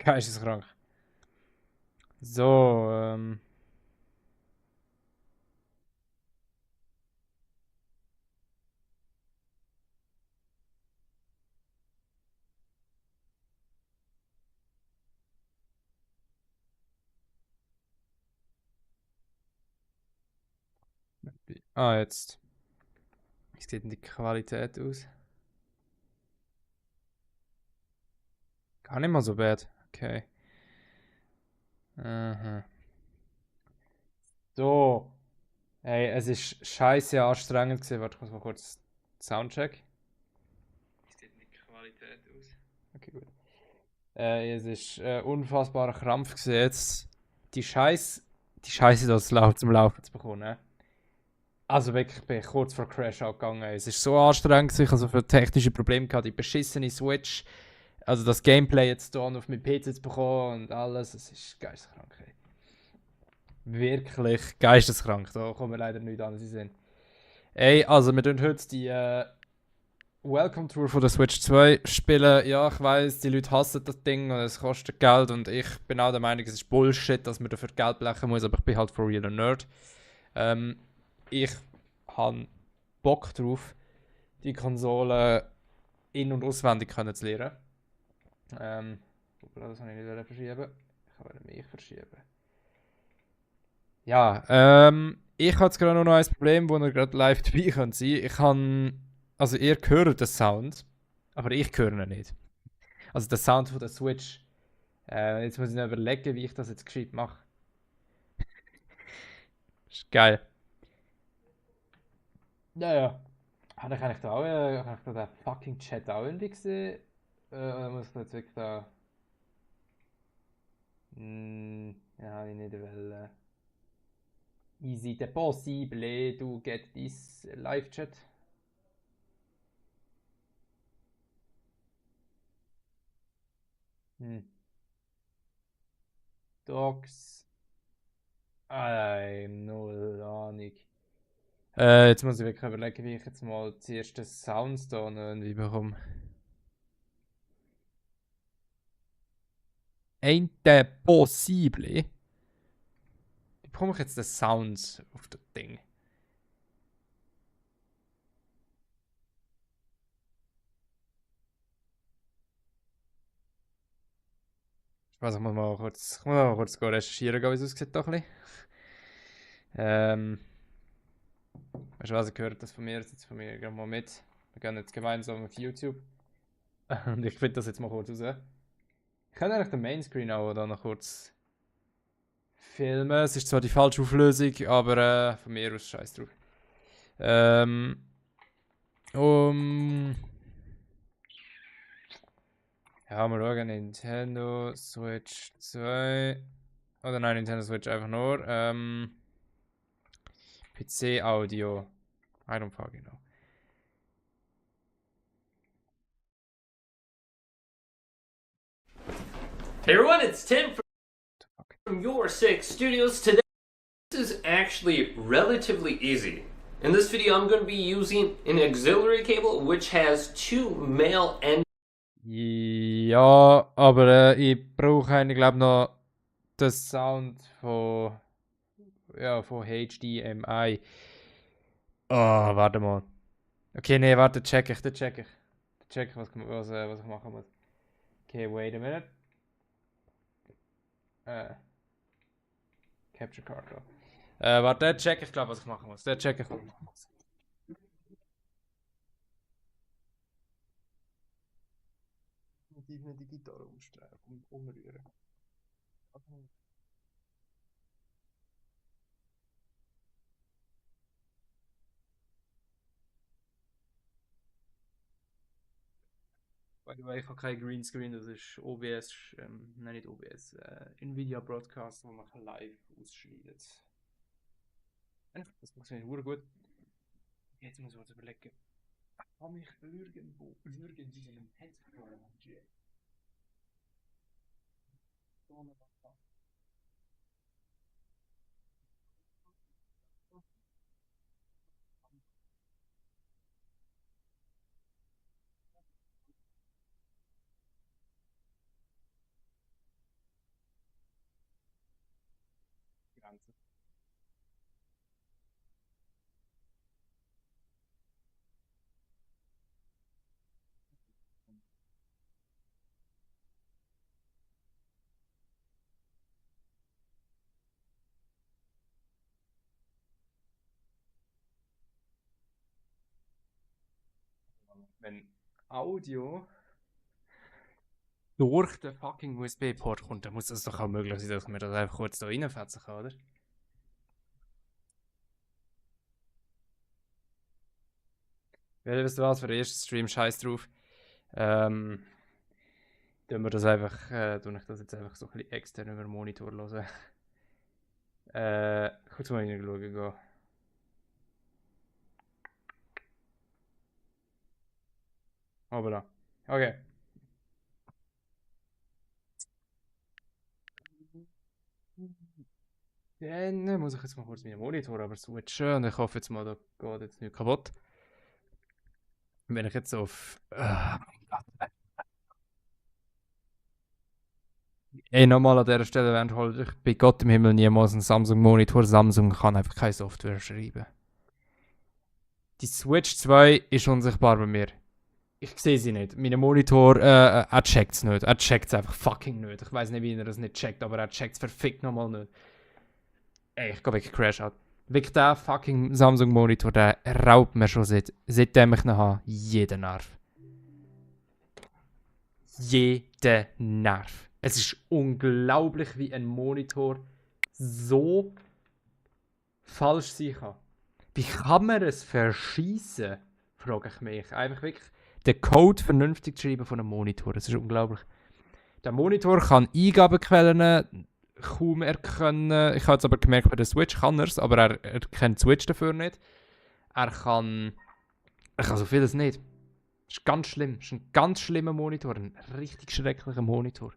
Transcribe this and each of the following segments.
Geisteskrank. So, jetzt. Wie sieht denn die Qualität aus? Gar nicht mal so bad. Okay. Aha. So. Ey, es ist scheiße anstrengend gewesen. Warte, ich muss mal kurz Soundcheck. Wie sieht denn die Qualität aus? Okay, gut. Es ist unfassbarer Krampf gewesen, jetzt die Scheiße, die Scheiße das laut zum Laufen zu bekommen. Ne? Also wirklich, ich bin kurz vor Crash-Out gegangen. Es ist so anstrengend, sich also für technische Probleme gehabt, die beschissene Switch, also das Gameplay jetzt hier auf meinem PC zu bekommen und alles, es ist geisteskrank. Ey. Wirklich geisteskrank, da kommen wir leider nicht an, sie sind. Ey, also wir tun heute die Welcome Tour von der Switch 2 spielen. Ja, ich weiß, die Leute hassen das Ding und es kostet Geld und ich bin auch der Meinung, es ist Bullshit, dass man dafür Geld blechen muss, aber ich bin halt for real ein Nerd. Ich habe Bock drauf, die Konsole in- und auswendig können zu lernen. Das habe ich nicht verschieben. Ich kann mich verschieben. Ja, ich habe jetzt gerade noch ein Problem, wo ihr gerade live dabei könnt sein. Ich kann, also ihr hört den Sound, aber ich höre ihn nicht. Also der Sound von der Switch. Jetzt muss ich noch überlegen, wie ich das jetzt gescheit mache. Ist geil. Ja, ja. Habe ich eigentlich da auch, habe ich da den fucking Chat auch irgendwie gesehen? Oder muss ich da jetzt wirklich da... Ja, habe ich nicht wollen. Is it possible to get this live chat? Hm. Docs. Null Ahnung. Jetzt muss ich wirklich überlegen, wie ich jetzt mal zuerst den Sounds da noch irgendwie bekomme. Ain't that possible? Wie bekomme ich jetzt den Sounds auf das Ding? Ich muss mal kurz recherchieren, wie es aussieht. Doch ein bisschen. Weißt du was, ihr hört das von mir jetzt von mir gerne mal mit. Wir gehen jetzt gemeinsam auf YouTube. Und ich finde das jetzt mal kurz raus. Ich kann eigentlich den Mainscreen auch da noch kurz filmen. Es ist zwar die falsche Auflösung, aber von mir aus scheiß drauf. Ähm, um. Ja, mal schauen. Nintendo Switch 2. Oder nein, Nintendo Switch einfach nur. PC Audio. I don't fucking know. Hey everyone, it's Tim from Your Six Studios. Today, this is actually relatively easy. In this video, I'm going to be using an auxiliary cable which has two male and Ja, aber ich brauche eigentlich, glaube noch den Sound von, ja, von HDMI. Oh, warte mal. Okay, nee, warte, check ich, den check ich. Den check ich, was ich machen muss. Okay, wait a minute. Capture Card. Warte, den check ich, glaube was ich machen muss. Den check ich, was ich machen muss. Definitiv nicht die Gitarre umrühren. By the way, ich habe kein Greenscreen, das ist OBS, nein nicht OBS, Nvidia Broadcast, wo man live ausschneidet. Das funktioniert sehr gut. Jetzt muss ich was überlegen. Habe ich irgendwo irgendwie einen Headphone? Grenze. Wenn Audio durch den fucking USB-Port kommt, dann muss das doch auch möglich sein, dass wir das einfach kurz da reinfetzen kann, oder? Wisst ihr was, für den ersten Stream, scheiß drauf. Tun wir das einfach, tue ich das jetzt einfach so ein bisschen extern über den Monitor hören. Kurz mal reinschauen gehen. Hoppla. Okay. Dann muss ich jetzt mal kurz meinen Monitor aber switchen und ich hoffe jetzt mal, da geht jetzt nicht kaputt. Wenn ich jetzt auf... Ey, nochmal an dieser Stelle während ich bei Gott im Himmel niemals einen Samsung-Monitor. Samsung kann einfach keine Software schreiben. Die Switch 2 ist unsichtbar bei mir. Ich sehe sie nicht. Mein Monitor, er checkt es nicht. Er checkt es einfach fucking nicht. Ich weiß nicht, wie er das nicht checkt, aber er checkt es verfickt nochmal nicht. Ey, ich gehe wirklich Crash out. Wirklich der fucking Samsung-Monitor, der raubt mir schon seitdem ich ihn habe, jeden Nerv. Jeden Nerv. Es ist unglaublich, wie ein Monitor so falsch sein kann. Wie kann man es verschießen? Frage ich mich. Einfach wirklich den Code vernünftig zu schreiben von einem Monitor. Das ist unglaublich. Der Monitor kann Eingabequellen kaum erkennen. Ich habe jetzt aber gemerkt, bei der Switch kann er es, aber er erkennt Switch dafür nicht. Er kann so vieles nicht. Das ist ganz schlimm. Das ist ein ganz schlimmer Monitor. Ein richtig schrecklicher Monitor.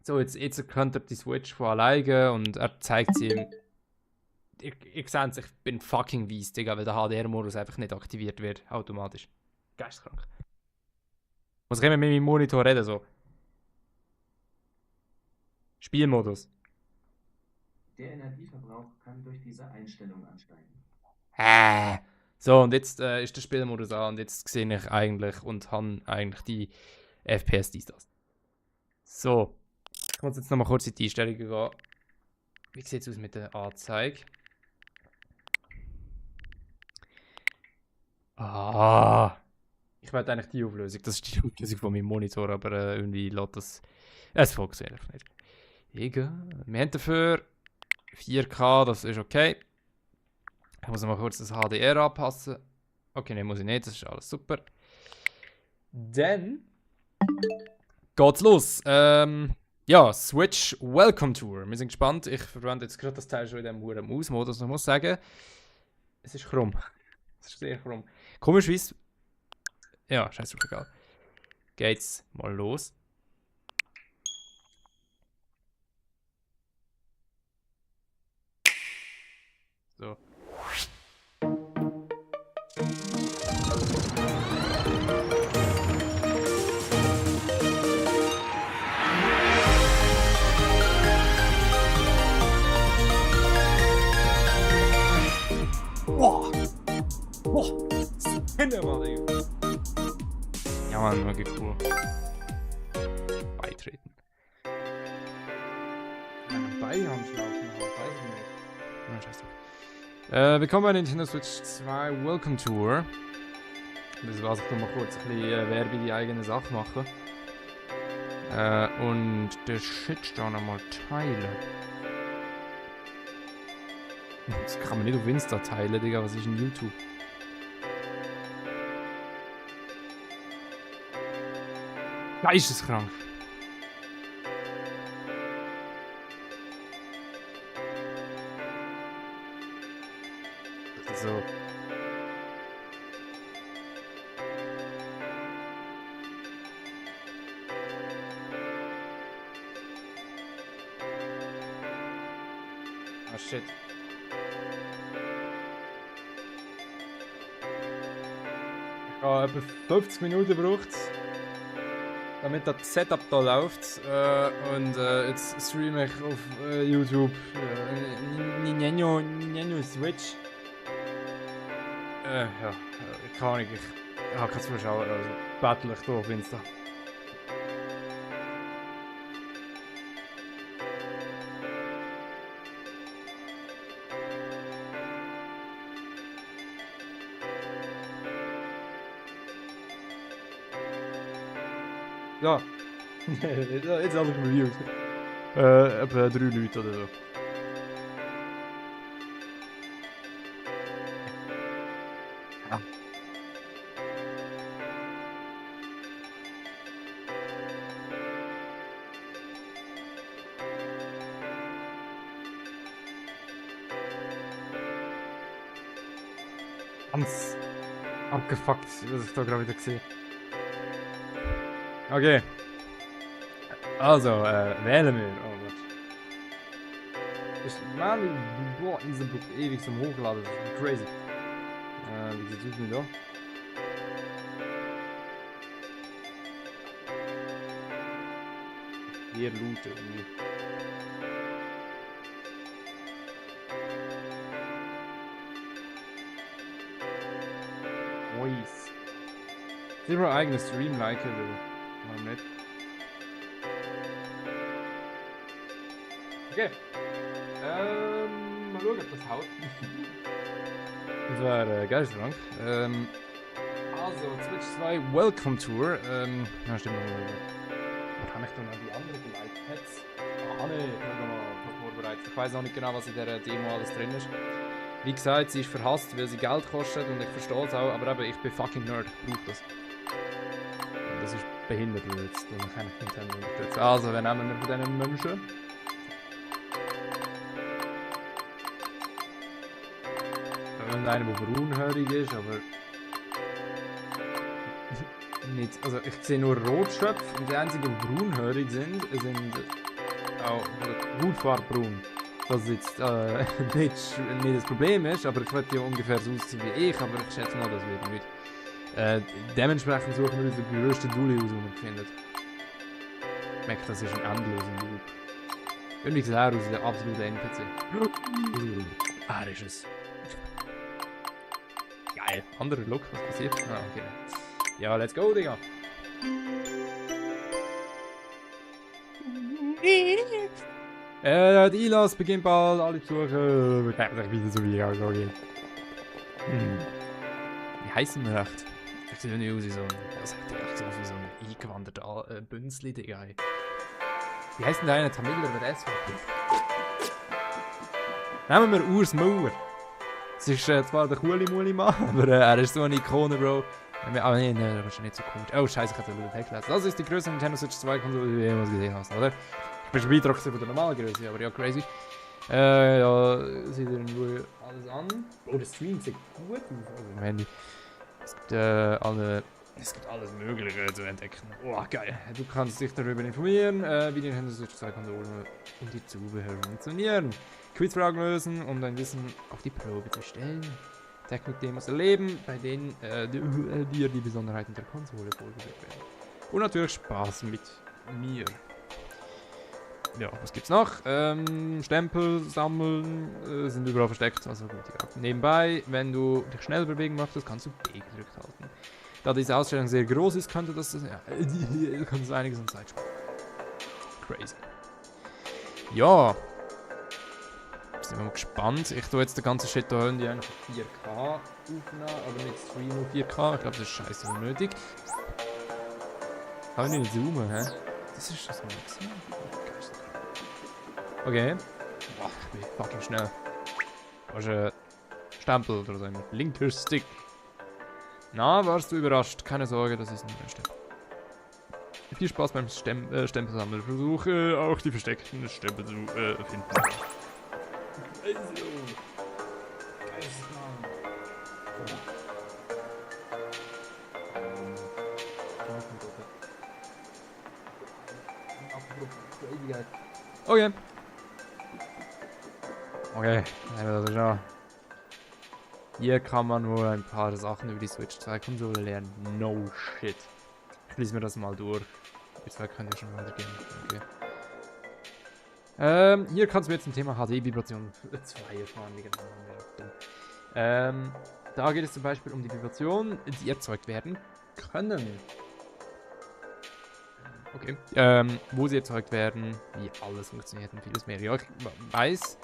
So, jetzt erkennt er die Switch von alleine und er zeigt sie ihm. Ich sehe es, ich bin fucking weiss, Digga, weil der HDR-Modus einfach nicht aktiviert wird, automatisch. Geisteskrank. Muss ich immer mit meinem Monitor reden, so. Spielmodus. Der Energieverbrauch kann durch diese Einstellung ansteigen. So, und jetzt ist der Spielmodus an und jetzt sehe ich eigentlich und habe eigentlich die FPS, dies, das. So. Ich muss jetzt nochmal kurz in die Einstellungen gehen. Wie sieht es aus mit der Anzeige? Ich werde eigentlich die Auflösung. Das ist die Auflösung von meinem Monitor, aber irgendwie lässt das. Es funktioniert einfach nicht. Egal. Wir haben dafür 4K, das ist okay. Ich muss mal kurz das HDR anpassen. Okay, ne, muss ich nicht, das ist alles super. Dann geht's los. Ja, Switch Welcome Tour. Wir sind gespannt. Ich verwende jetzt gerade das Teil schon in diesem Maus-Modus. Ich muss sagen, es ist krumm. Es ist sehr krumm. Komischerweise. Ja, scheiße, egal. Geht's mal los. So. Boah! Boah! Hintermann, Digga! Ja, Mann, wirklich cool. Beitreten. Beihandschlaufen, aber weiß ich nicht. Ja, scheiße. Willkommen bei Nintendo Switch 2 Welcome Tour. Das war's, ich mal kurz ein bisschen Werbung in die eigene Sache machen. Und den Shitstorm nochmal teilen. Das kann man nicht auf Insta teilen, Digga. Was ist denn YouTube? Geisteskrank. So. Ah, shit. Ich habe etwa 50 Minuten gebraucht. damit das Setup da läuft. Und jetzt streame ich auf YouTube Nintendo Switch. Ja, keine Ahnung, ich habe keinen Zuschauer, also battle ich da auf Insta. Ja. Jetzt habe ich Reviews. Etwa 3 Leute oder so. Ja. Ganz abgefuckt, was ich da gerade wieder gesehen. Okay. Also, wählen wir. Oh Gott. Ich meine, boah, diese Buch ewig zum Hochladen. Das ist crazy. Wie sieht's aus mit da? Hier looten irgendwie. Nice. Ich will eigene Stream liken will. Warum nicht? Okay. Mal schauen, ob das haut. Das war geisteskrank. Also, Switch 2 Welcome Tour. Ja, stimmt. Was habe ich dann noch die anderen Lightpads? Ah, ne, ich habe noch vorbereitet. Ich weiß noch nicht genau, was in dieser Demo alles drin ist. Wie gesagt, sie ist verhasst, weil sie Geld kostet und ich verstehe es auch, aber eben, ich bin fucking Nerd, ich brauche das. Und das ist behindert, weil jetzt tue ich eigentlich Nintendo unterstützen. Also, wen nehmen wir von diesen Menschen? Irgendeiner, der braunhörig ist, aber nicht. Also ich sehe nur Rotschöpfe und die einzigen, die braunhörig sind auch Hautfarbe-braun. Was jetzt nicht das Problem ist, aber ich würde ja ungefähr so aussehen wie ich, aber ich schätze mal, das wird nicht. Dementsprechend suchen wir uns den grössten Dulli aus, den wir finden. Ich merke, das ist ein endloser Loop. Irgendwie sieht er aus wie der absolute NPC. Er ist es. Geil. Anderer Look, was passiert? Ah, okay. Ja, let's go, Digga. Die Einlass beginnt bald, alle besuchen. Wir können wieder so wie gehen. Wie heißen wir echt? Ich sehe nicht aus wie so ein. Das hätte echt so wie so ein eingewanderter Bünzli, Digga. Wie heißt denn der eine Tamiller mit SVP? Nehmen wir Urs Mauer. Es ist zwar der coole Muli-Mann, aber er ist so eine Ikone, Bro. Aber nee, das ist nicht so cool. Oh, scheiße, ich hatte den Text gelesen. Das ist die größte Nintendo Switch 2 Konsole, die du jemals gesehen hast, oder? Ich bin schon Beitrag von der normalen Größe, aber ja, crazy. Ja, seht ihr in Ruhe alles an. Oh, der Stream sieht gut aus. Also, im Handy. Es gibt alles Mögliche zu entdecken. Oh, geil. Du kannst dich darüber informieren, wie die Nintendo Switch 2 Konsolen und die Zubehör funktionieren. Quizfragen lösen, um dein Wissen auf die Probe zu stellen. Technik-Demos erleben, bei denen dir die Besonderheiten der Konsole vorgestellt werden. Und natürlich Spaß mit mir. Ja, was gibt's noch? Stempel sammeln sind überall versteckt, also gut, ja. Nebenbei, wenn du dich schnell bewegen möchtest, kannst du B gedrückt halten. Da diese Ausstellung sehr groß ist, könnte das einiges an Zeit sparen. Crazy. Ja. Sind wir mal gespannt. Ich tue jetzt den ganzen Shit da die eigentlich 4K aufnehmen, aber nicht streamen auf 4K. Ich glaube, das ist scheiße unnötig. Kann ich nicht zoomen, hä? Das ist das Maximum. Okay. Boah, ich bin fucking schnell. Hast du einen Stempel oder so? Linker Stick. Na, warst du überrascht? Keine Sorge, das ist nur ein Stempel. Viel Spaß beim Stempelsammeln. Versuche auch die versteckten Stempel zu finden. Also. Okay. Okay, also ja. Hier kann man wohl ein paar Sachen über die Switch 2 Konsole lernen. No shit. Ich lese mir das mal durch. Die zwei können ja schon weitergehen. Okay. Hier kannst du mir jetzt zum Thema HD-Vibration 2 erfahren. Da geht es zum Beispiel um die Vibrationen, die erzeugt werden können. Okay. Wo sie erzeugt werden, wie alles funktioniert und vieles mehr. Ja, ich weiß,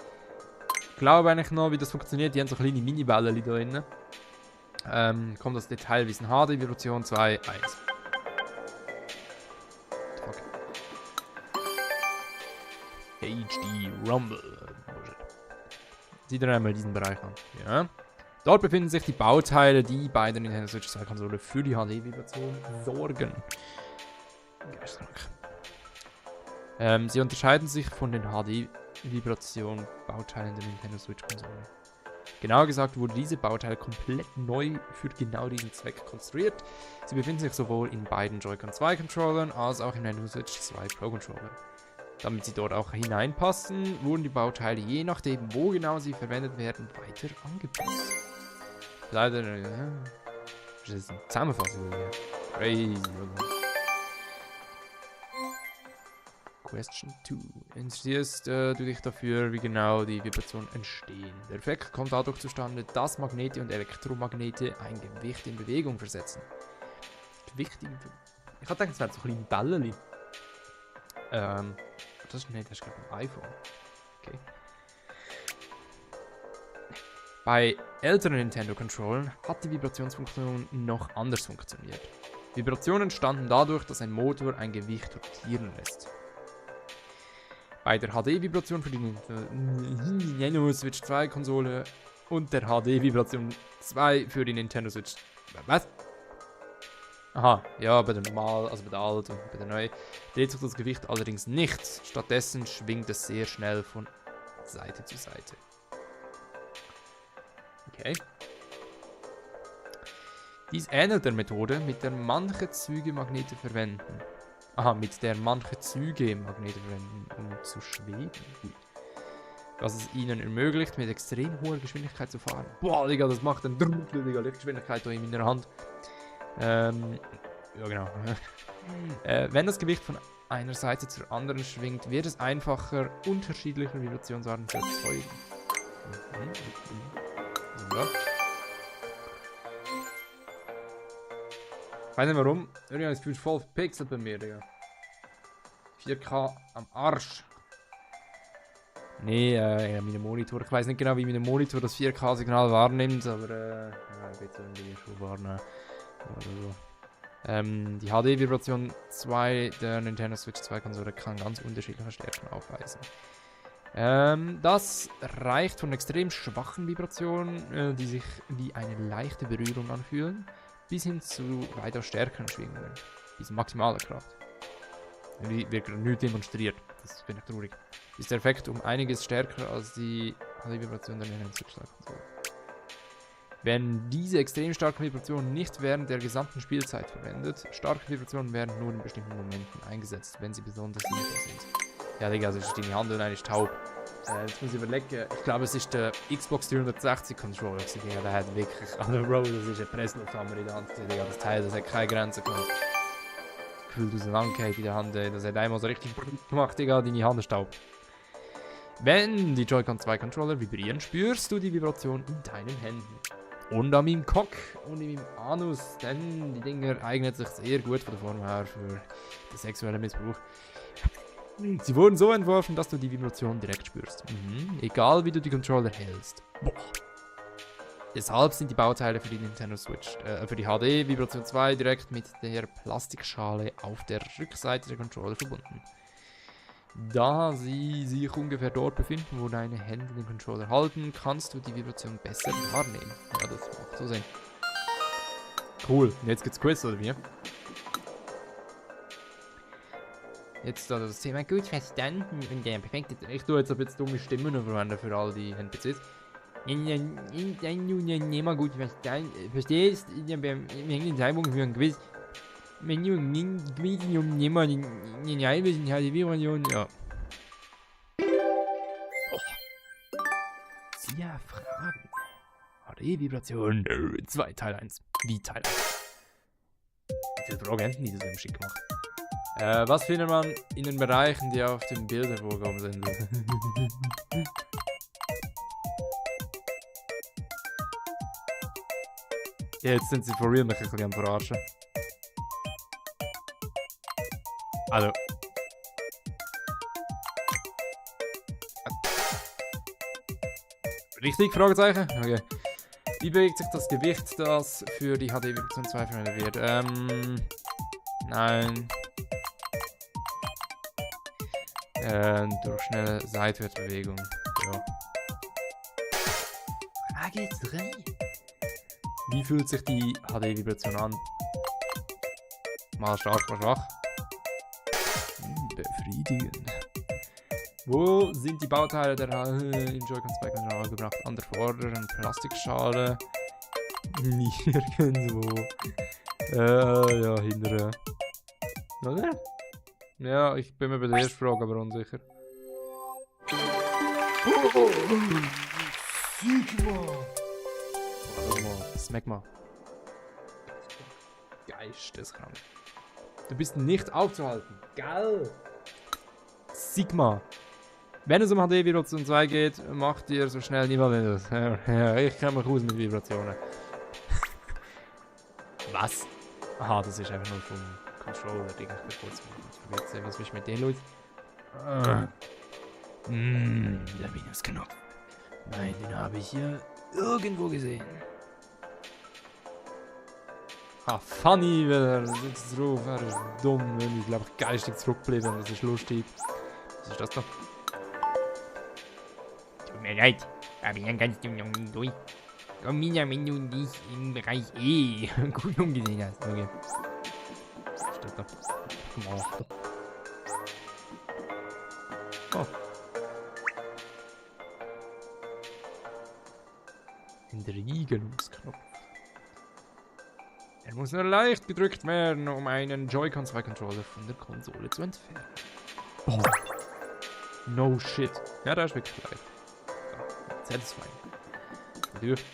glaube eigentlich noch, wie das funktioniert. Die haben so kleine Mini-Bälle da drin. Kommt das Detailwissen HD-Vibration 2.1. HD Rumble. Sieht ihr einmal diesen Bereich an. Ja. Dort befinden sich die Bauteile, die bei der Nintendo Switch 2 Konsole für die HD-Vibration sorgen. Geisteskrank. Sie unterscheiden sich von den HD-Vibration-Bauteilen der Nintendo Switch Konsole. Genauer gesagt wurde diese Bauteile komplett neu für genau diesen Zweck konstruiert. Sie befinden sich sowohl in beiden Joy-Con 2 Controllern als auch in Nintendo Switch 2 Pro Controller. Damit sie dort auch hineinpassen, wurden die Bauteile, je nachdem wo genau sie verwendet werden, weiter angepasst. Leider, das ist eine Zusammenfassung hier. Crazy, oder? Question 2. Interessierst du dich dafür, wie genau die Vibrationen entstehen? Der Effekt kommt dadurch zustande, dass Magnete und Elektromagnete ein Gewicht in Bewegung versetzen. Gewicht in Bewegung? Ich hatte gedacht, es wären so kleine Bällchen. Das ist nicht, das ist gerade ein iPhone. Okay. Bei älteren Nintendo-Controllern hat die Vibrationsfunktion noch anders funktioniert. Vibrationen entstanden dadurch, dass ein Motor ein Gewicht rotieren lässt. Bei der HD-Vibration für die Nintendo Switch 2 Konsole und der HD-Vibration 2 für die Nintendo Switch... Was? Aha, ja, bei der normal, also bei der alt und bei der neu dreht sich das Gewicht allerdings nicht. Stattdessen schwingt es sehr schnell von Seite zu Seite. Okay. Dies ähnelt der Methode, mit der manche Züge Magnete verwenden. Aha, mit der manche Züge Magnete verwenden, um zu schweben. Gut. Was es ihnen ermöglicht, mit extrem hoher Geschwindigkeit zu fahren. Boah, Digga, das macht eine Digga, Lichtgeschwindigkeit da in meiner Hand. Ja, genau. Wenn das Gewicht von einer Seite zur anderen schwingt, wird es einfacher, unterschiedliche Vibrationsarten zu erzeugen. Ja. Ich weiß nicht warum. Irgendwie ist es voll verpixelt bei mir, Digga. 4K am Arsch. Nee, ja, meine Monitor. Ich weiß nicht genau, wie mein Monitor das 4K-Signal wahrnimmt, aber ich will es irgendwie schon wahrnehmen. Also, die HD-Vibration 2 der Nintendo Switch 2 Konsole kann ganz unterschiedliche Stärken aufweisen. Das reicht von extrem schwachen Vibrationen, die sich wie eine leichte Berührung anfühlen, bis hin zu weiter stärkeren Schwingungen. Diese maximale Kraft. Die wird nicht demonstriert. Das finde ich traurig. Ist der Effekt um einiges stärker als die HD-Vibration der Nintendo Switch 2 Konsole. Wenn diese extrem starken Vibrationen nicht während der gesamten Spielzeit verwendet, starke Vibrationen werden nur in bestimmten Momenten eingesetzt, wenn sie besonders sinnvoll sind. Ja, Digga, also ist deine Hand und eine ist taub. Jetzt muss ich überlegen, ich glaube es ist der Xbox 360 Controller, Digga, der hat wirklich, also Bro, das ist ein Presslufthammer in der Hand, Digga, das Teil, das hat keine Grenzen gehabt. Gefühlt auseinandergefallen in der Hand, das hat einmal so richtig gemacht, Digga, deine Hand ist taub. Wenn die Joy-Con 2 Controller vibrieren, spürst du die Vibration in deinen Händen. Und an meinem Cock und in meinem Anus, denn die Dinger eignen sich sehr gut von der Form her für den sexuellen Missbrauch. Sie wurden so entworfen, dass du die Vibration direkt spürst. Egal wie du die Controller hältst. Boah. Deshalb sind die Bauteile für die Nintendo Switch, für die HD Vibration 2 direkt mit der Plastikschale auf der Rückseite der Controller verbunden. Da sie sich ungefähr dort befinden, wo deine Hände den Controller halten, kannst du die Vibration besser wahrnehmen. Ja, das macht so Sinn. Cool. Jetzt gibt's Quiz, oder wie? Jetzt das Thema gut verstanden und der perfekte. Ich tue jetzt ein bisschen dumme Stimmen verwenden für all die NPCs. Mal gut verstanden. Verstehst? Wir hängen in Teilung für ein Quiz. Wenn du nicht jemanden wissen, halt die Vibration, ja. Vier Fragen. HD-Vibration 2 Teil 1. Wie Teil 1? Wie viele Fragen hätten die so im Schick gemacht? Was findet man in den Bereichen, die auf den Bildern vorgekommen sind? Ja, jetzt sind sie for real mich ein bisschen am Verarschen. Also. Richtig? Fragezeichen? Okay. Wie bewegt sich das Gewicht, das für die HD-Vibration 2 verwendet wird? Nein. Durch schnelle Seitwärtsbewegung. Ja. Frage 3. Wie fühlt sich die HD-Vibration an? Mal stark, mal schwach. Befriedigend. Wo sind die Bauteile der im Joy-Con 2 angebracht? An der vorderen Plastikschale. Nirgendwo. Ja, hintere. Oder? Ja, ich bin mir bei der ersten Frage aber unsicher. Smegma. Geisteskrank. Du bist nicht aufzuhalten. Geil. Sigma. Wenn es um HD-Vibration 2 geht, macht ihr so schnell niemand das. Ja, ich kenne mich aus mit Vibrationen. Was? Aha, das ist einfach nur vom Controller. Ich bin kurz verwirrt. Was ist mit dem los? Der Minusknopf. Nein, den habe ich hier irgendwo gesehen. Ah, funny, weil er sitzt drauf. Er ist dumm. Ich glaube, geistig zurückgeblieben. Das ist lustig. Was ist das da? Tut mir leid, aber dann kannst du noch nie durch. Komm wieder, wenn du dich im Bereich E gut umgesehen hast. Okay. Was ist das da? Oh. Entriegelungsknopf. Er muss nur leicht gedrückt werden, um einen Joy-Con 2 Controller von der Konsole zu entfernen. Oh. No shit. Ja, da ist wirklich leicht. So, satisfying. Natürlich.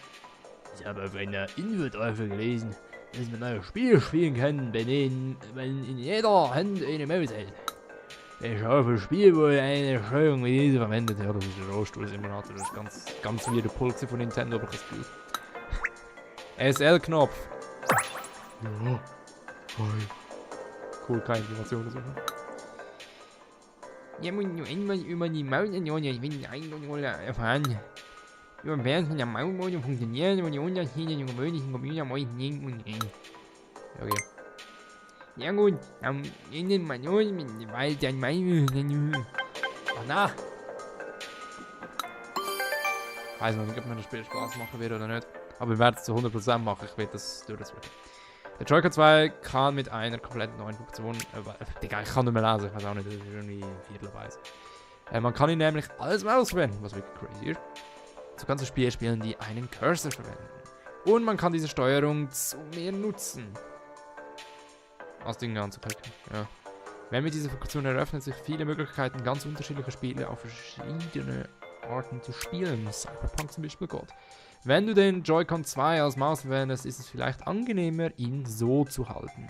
Ich habe auf einer Info-Tafel gelesen, dass man ein Spiel spielen kann, bei dem man in jeder Hand eine Maus hält. Das ist auch ein Spiel, wo eine Steuerung wie diese verwendet. Ja, das ist ein Rollstuhl-Simulator. Das ist ganz wie der Puls von Nintendo, aber ich habe das Gefühl. SL-Knopf. Ja. Cool, keine Informationen so. Ja, muss nur einmal über die Maus erfahren. Über Versen der Mausmode funktionieren und die Unterschiede in gewöhnlichen Computern euch nicht und okay. Ja gut, dann innen man los mit dem Wald der Maus. Ach na! Ich weiß noch nicht, ob mir das Spiel Spaß machen wird oder nicht. Aber wir werden es zu 100% machen, ich will das durchziehen. Der Joy-Con 2 kann mit einer komplett neuen Funktion, Digga, ich kann nicht mehr lesen, ich weiß auch nicht, das ist irgendwie viertelweise. Man kann ihn nämlich als Maus verwenden, was wirklich crazy ist. So kannst du Spiele spielen, die einen Cursor verwenden. Und man kann diese Steuerung zu mehr nutzen. Aus Dingen anzuklicken, ja. Wenn wir diese Funktion eröffnen sich viele Möglichkeiten, ganz unterschiedliche Spiele auf verschiedene Arten zu spielen. Cyberpunk zum Beispiel geht. Wenn du den Joy-Con 2 als Maus verwendest, ist es vielleicht angenehmer, ihn so zu halten.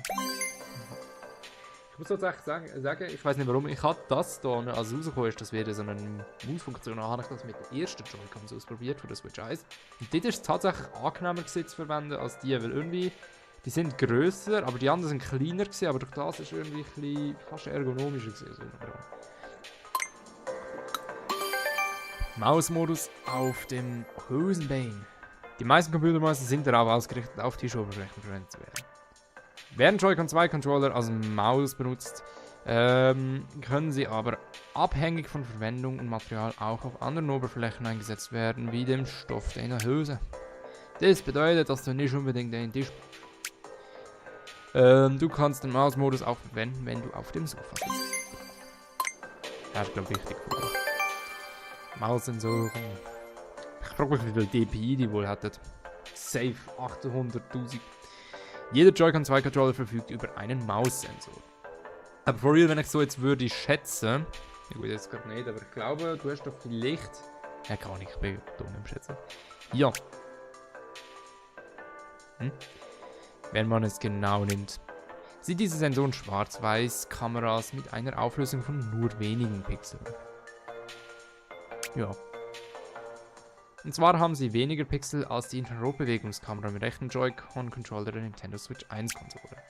Ich muss tatsächlich sagen, ich weiß nicht warum, ich hatte das da, als es rausgekommen ist, dass wir so eine Mausfunktion haben, habe ich das mit der ersten Joy-Cons ausprobiert für den Switch 1. Und dort ist es tatsächlich angenehmer gewesen, zu verwenden als die, weil irgendwie, die sind grösser, aber die anderen sind kleiner gewesen, aber durch das ist irgendwie ein bisschen fast ergonomischer gewesen. So. Mausmodus auf dem Hosenbein. Die meisten Computermäuse sind darauf ausgerichtet, auf Tischoberflächen verwendet zu werden. Werden Joy-Con 2 Controller als Maus benutzt, können sie aber abhängig von Verwendung und Material auch auf anderen Oberflächen eingesetzt werden, wie dem Stoff deiner Hose. Das bedeutet, dass du nicht unbedingt den Tisch brauchst. Du kannst den Mausmodus auch verwenden, wenn du auf dem Sofa sitzt. Das ist, glaube ich, wichtig. Maussensoren. Ich frage mich, wie viel DPI die wohl hattet. Safe 800.000. Jeder Joy-Con 2 Controller verfügt über einen Maussensor. Aber for real, wenn ich so jetzt würde schätzen, ja gut, jetzt gerade nicht, aber ich glaube, du hast doch vielleicht, ja gar nicht, ich bin dumm im Schätzen. Ja. Wenn man es genau nimmt. Sind diese Sensoren Schwarz-Weiß-Kameras mit einer Auflösung von nur wenigen Pixeln? Ja. Und zwar haben sie weniger Pixel als die Infrarotbewegungskamera im rechten Joy-Con-Controller der Nintendo Switch 1-Konsole.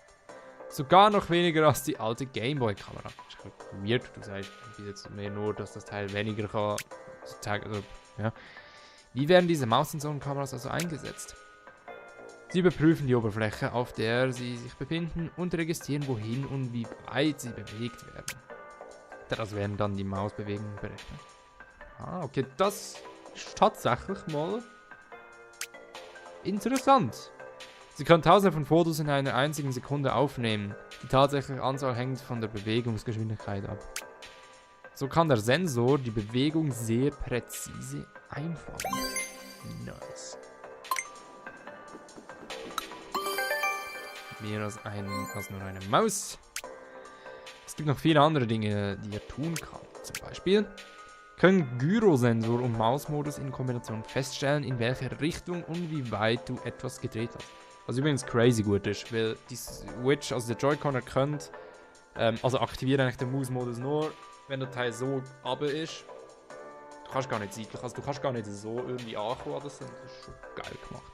Sogar noch weniger als die alte Gameboy-Kamera. Ist ein bisschen weird, du sagst jetzt mehr nur, dass das Teil weniger kann. Also, ja. Wie werden diese Maussensorenkameras also eingesetzt? Sie überprüfen die Oberfläche, auf der sie sich befinden und registrieren, wohin und wie weit sie bewegt werden. Daraus werden dann die Mausbewegungen berechnet. Ah, okay, das ist tatsächlich mal interessant. Sie können tausende von Fotos in einer einzigen Sekunde aufnehmen. Die tatsächliche Anzahl hängt von der Bewegungsgeschwindigkeit ab. So kann der Sensor die Bewegung sehr präzise einfangen. Nice. Mehr als nur eine Maus. Es gibt noch viele andere Dinge, die er tun kann. Zum Beispiel können Gyrosensor und Mausmodus in Kombination feststellen, in welche Richtung und wie weit du etwas gedreht hast. Was übrigens crazy gut ist, weil die Switch, also der Joy-Con erkennt, also aktiviert eigentlich den Mausmodus nur, wenn der Teil so runter ist. Du kannst gar nicht seitlich, also du kannst gar nicht so irgendwie ankommen, das ist schon geil gemacht.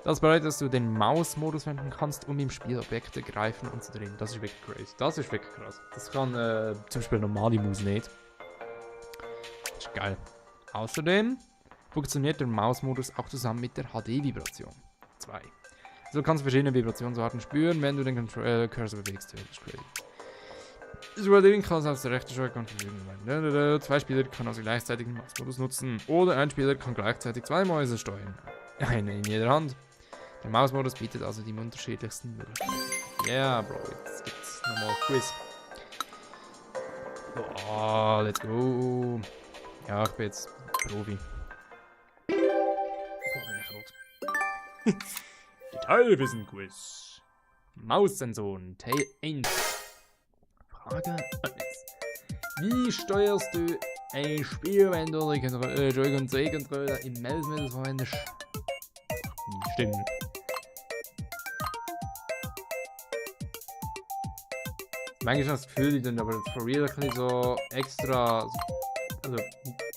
Das bedeutet, dass du den Mausmodus wenden kannst, um im Spiel Objekte greifen und zu drehen. Das ist wirklich crazy. Das ist wirklich krass. Das kann zum Beispiel normale Maus nicht. Das ist geil. Außerdem funktioniert der Mausmodus auch zusammen mit der HD-Vibration. 2. So kannst du verschiedene Vibrationsarten spüren, wenn du den Cursor bewegst. Das ist crazy. Das Überlegen kann aus der rechten Joy-Con verfügen werden. 2 Spieler können also gleichzeitig den Mausmodus nutzen. Oder ein Spieler kann gleichzeitig 2 Mäuse steuern. Eine in jeder Hand. Der Mausmodus bietet also die unterschiedlichsten Möglichkeiten. Ja, Bro, jetzt gibt's nochmal Quiz. Oh, let's go. Ja, ich bin jetzt Profi. Boah, bin ich rot. Detailwissen-Quiz. Maussensoren, Teil 1. Frage 1. Wie steuerst du ein Spiel, wenn du die Joy-Con-C-Controller im Mausmodus verwendest? Stimmt. Manchmal habe ich das Gefühl, die dann aber for real ein bisschen so extra, also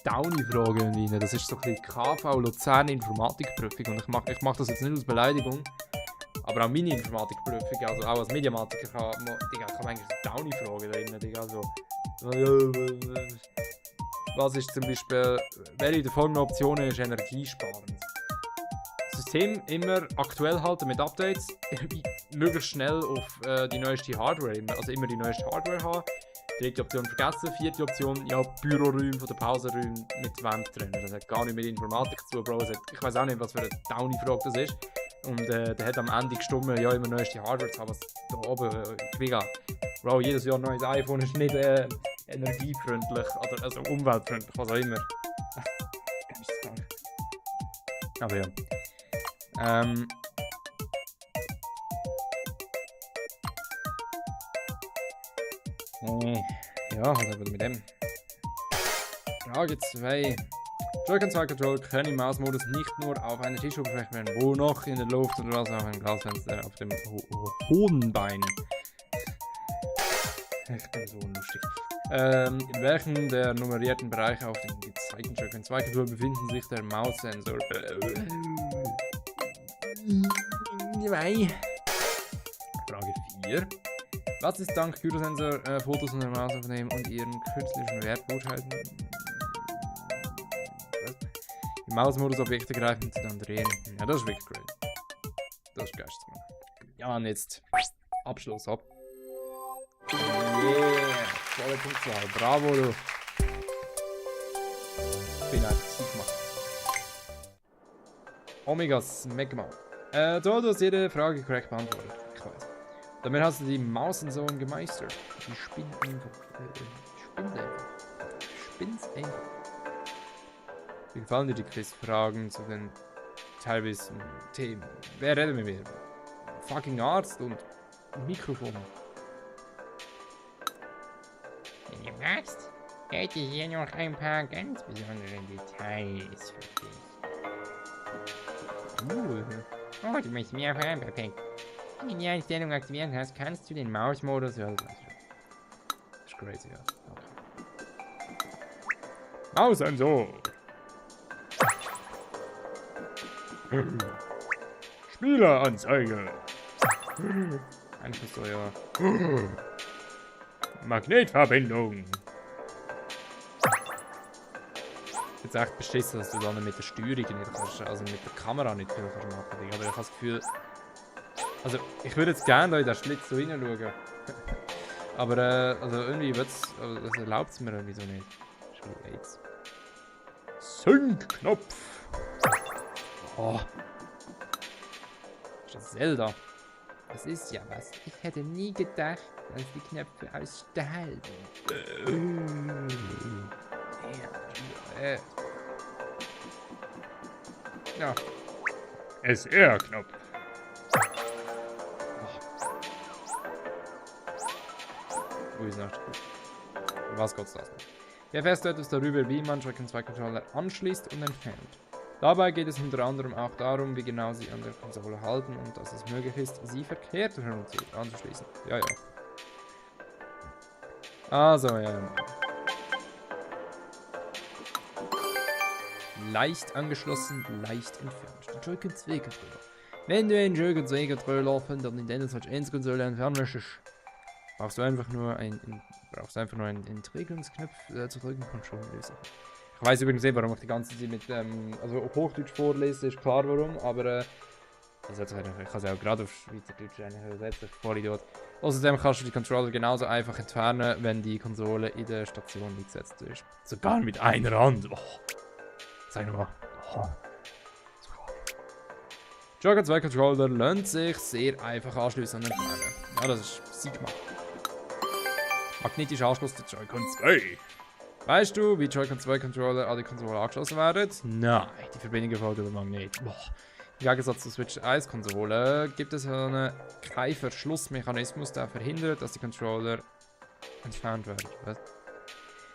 Downy-Fragen rein. Das ist so ein bisschen KV Luzern Informatikprüfung und ich mach das jetzt nicht aus Beleidigung, aber auch meine Informatikprüfung, also auch als Mediamatiker kann manchmal Downy-Fragen drin, Digga, also was ist zum Beispiel, welche der folgenden Optionen ist energiesparend? System immer aktuell halten mit Updates, möglichst schnell auf die neueste Hardware, also immer die neueste Hardware haben. Dritte Option vergessen, vierte Option, ja, Büroräume von den Pausenräumen mit Wand trennen. Das hat gar nicht mit Informatik zu tun, Bro. Ich weiß auch nicht, was für eine Downy-Frage das ist. Und der hat am Ende gestimmt, ja, immer neueste Hardware zu haben, was da oben, Bro, jedes Jahr ein neues iPhone ist nicht energiefreundlich, oder also umweltfreundlich, was auch immer. Aber ja. Ja, was haben wir mit dem? Frage 2. Joy-Con 2 Control können im Mausmodus nicht nur auf einer Tischoberfläche werden, wo noch in der Luft oder was auf einem Glasfenster auf dem hohen Bein. Ich bin so unlustig. In welchem der nummerierten Bereiche auf den gezeigten Joy-Con 2 Control befinden sich der Maussensor? 2. Frage 4. Was ist dank Gyrosensor Fotos von der Maus aufnehmen und ihren künstlichen Wert beurteilen? Im Mausmodus Objekte greifen und dann drehen. Ja, das ist wirklich great. Das ist geisteskrank. Ja, und jetzt Abschluss ab. Yeah! Volle Punktzahl. Bravo, du. Ich bin einfach sieg gemacht. Omegas Megma. Du hast jede Frage korrekt beantwortet. Ich weiß. Damit hast du die Maussensoren gemeistert. Die spinnen einfach. Spinn's einfach. Wie gefallen dir die Quizfragen zu den teilweise Themen? Wer redet mit mir? Fucking Arzt und Mikrofon. Wenn du magst, hätte ich hier noch ein paar ganz besondere Details für dich. Oh, du möchtest mehr erfahren, perfekt. Wenn du die Einstellung aktivieren hast, kannst du den Mausmodus... Ja, das weiß ich schon. Das ist crazy, ja. Okay. Maussensor! Spieleranzeige! Einfach so, ja. Magnetverbindung! Jetzt echt beschissen, dass du da nicht mit der Steuerung nicht kannst, also mit der Kamera nicht viel kannst machen. Aber ich habe das Gefühl... Also, ich würde jetzt gerne da in den Schlitz so hineinschauen. Aber, also irgendwie wird's... Also, das erlaubt es mir irgendwie so nicht. Das ist wie AIDS. Sync-Knopf! Oh. Ist das Zelda? Das ist ja was. Ich hätte nie gedacht, dass die Knöpfe aus Stahl sind. Ja. SR-Knopf. Wo ist noch? Was Gott das noch? Hier erfährst du etwas darüber, wie man Joy-Con 2 Controller anschließt und entfernt. Dabei geht es unter anderem auch darum, wie genau sie an der Konsole halten und dass es möglich ist, sie verkehrt anzuschließen. Ja, ja. Also, ja. Leicht angeschlossen, leicht entfernt. Der Joy-Con 2 Controller. Wenn du einen Joy-Con 2 Controller von der Nintendo Switch 1 Konsole entfernen möchtest, brauchst du einfach nur einen Entriegelungsknopf zu drücken und schon lösen. Ich weiß übrigens nicht, warum ich die ganze Zeit mit also auf Hochdeutsch vorlese, ist klar warum, aber ich kann es auch gerade auf Schweizerdeutsch übersetzen, Vollidiot. Außerdem kannst du die Controller genauso einfach entfernen, wenn die Konsole in der Station eingesetzt ist. Sogar mit einer Hand. Oh. Sag mal. Oh. Joy-Con 2 Controller lohnt sich sehr einfach anschließen und entfernen. Ja, das ist Sigma. Magnetischer Anschluss der Joy-Con 2. Weißt du, wie Joy-Con 2 Controller an die Konsole angeschlossen werden? Nein, die Verbindung erfolgt über Magnet. Boah. Im Gegensatz zur Switch 1 Konsole gibt es keinen Verschlussmechanismus, der verhindert, dass die Controller entfernt werden. Was?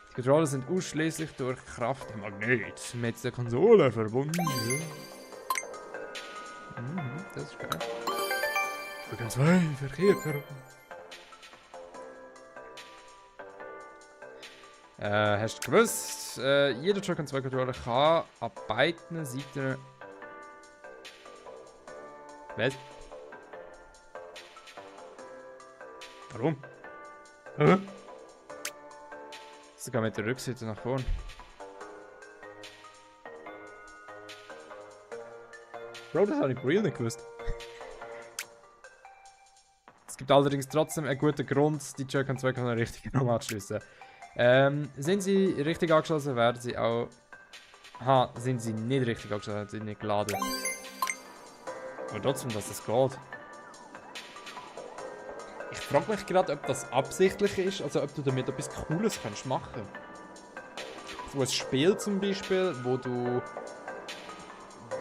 Die Controller sind ausschließlich durch Kraft der Magnet mit der Konsole verbunden. Das ist geil. Joy-Con 2 verkehrt herum. Hast du gewusst, jeder Joy-Con 2 Controller kann an beiden Seiten... Was? Warum? Hä? Sogar mit der Rückseite nach vorn. Bro, das habe ich real nicht gewusst. Es gibt allerdings trotzdem einen guten Grund, die Joy-Con 2 Controller richtig anzuschliessen. Sind sie richtig angeschlossen, werden sie auch... Aha, sind sie nicht richtig angeschlossen, werden sie nicht geladen. Aber trotzdem, dass das geht. Ich frage mich gerade, ob das absichtlich ist, also ob du damit etwas Cooles kannst machen. So ein Spiel zum Beispiel, wo du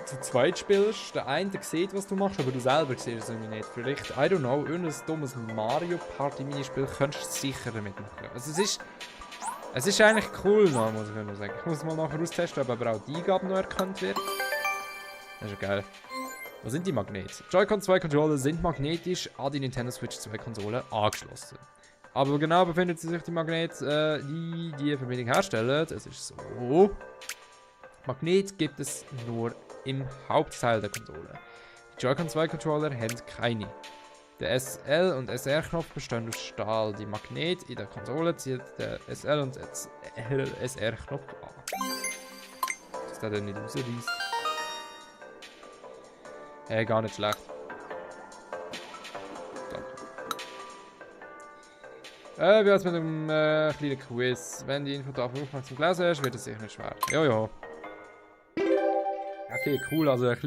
zu zweit spielst, der eine sieht, was du machst, aber du selber siehst es irgendwie nicht. Vielleicht, I don't know, irgendein dummes Mario Party Minispiel könntest du sicher damit machen. Also es ist eigentlich cool, noch, muss ich immer sagen. Ich muss mal nachher austesten, ob aber auch die Eingabe noch erkannt wird. Das ist ja geil. Wo sind die Magnete? Joy-Con 2 Controller sind magnetisch an die Nintendo Switch 2 Konsole angeschlossen. Aber wo genau befindet sich die Magnete, die die Verbindung herstellen? Es ist so. Magnet gibt es nur im Hauptteil der Konsole. Die Joy-Con 2 Controller haben keine. Der SL und SR-Knopf bestehen aus Stahl. Die Magnet in der Konsole zieht der SL und SR-Knopf an. Dass der dann nicht rausreißt. Hey, gar nicht schlecht. Danke. Wie heißt mit einem kleinen Quiz? Wenn die Infotafel aufmerksam gelesen hast, wird es sicher nicht schwer. Ja. Okay, cool. Also ein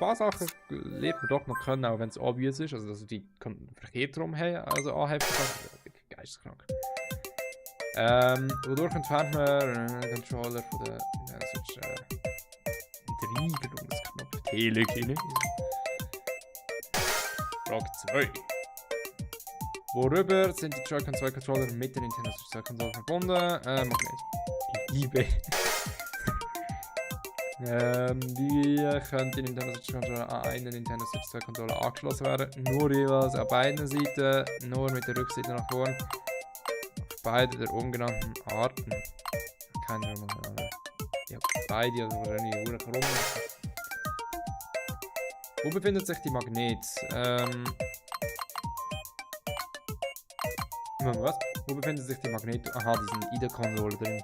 paar Sachen lernt man doch noch können, auch wenn es obvious ist. Also dass du die verkehrt rum also anheften kannst. Wirklich geisteskrank. Wodurch entfernt man einen Controller von der Switch? Entriegelungsknopf. Telekinese. Frage 2. Worüber sind die Joy-Con 2 Controller mit der Nintendo Switch 2 Konsole verbunden? Magnet. Liebe. Wie könnte die Nintendo Switch Controller an einen Nintendo Switch 2 Controller angeschlossen werden? Nur jeweils an beiden Seiten, nur mit der Rückseite nach vorn. Auf beide der ungenannten Arten. Keine Ahnung. Ja, beide, also wahrscheinlich nur rum. Wo befindet sich die Magnet? Was? Wo befindet sich die Magnet? Aha, die sind in der Konsole drin.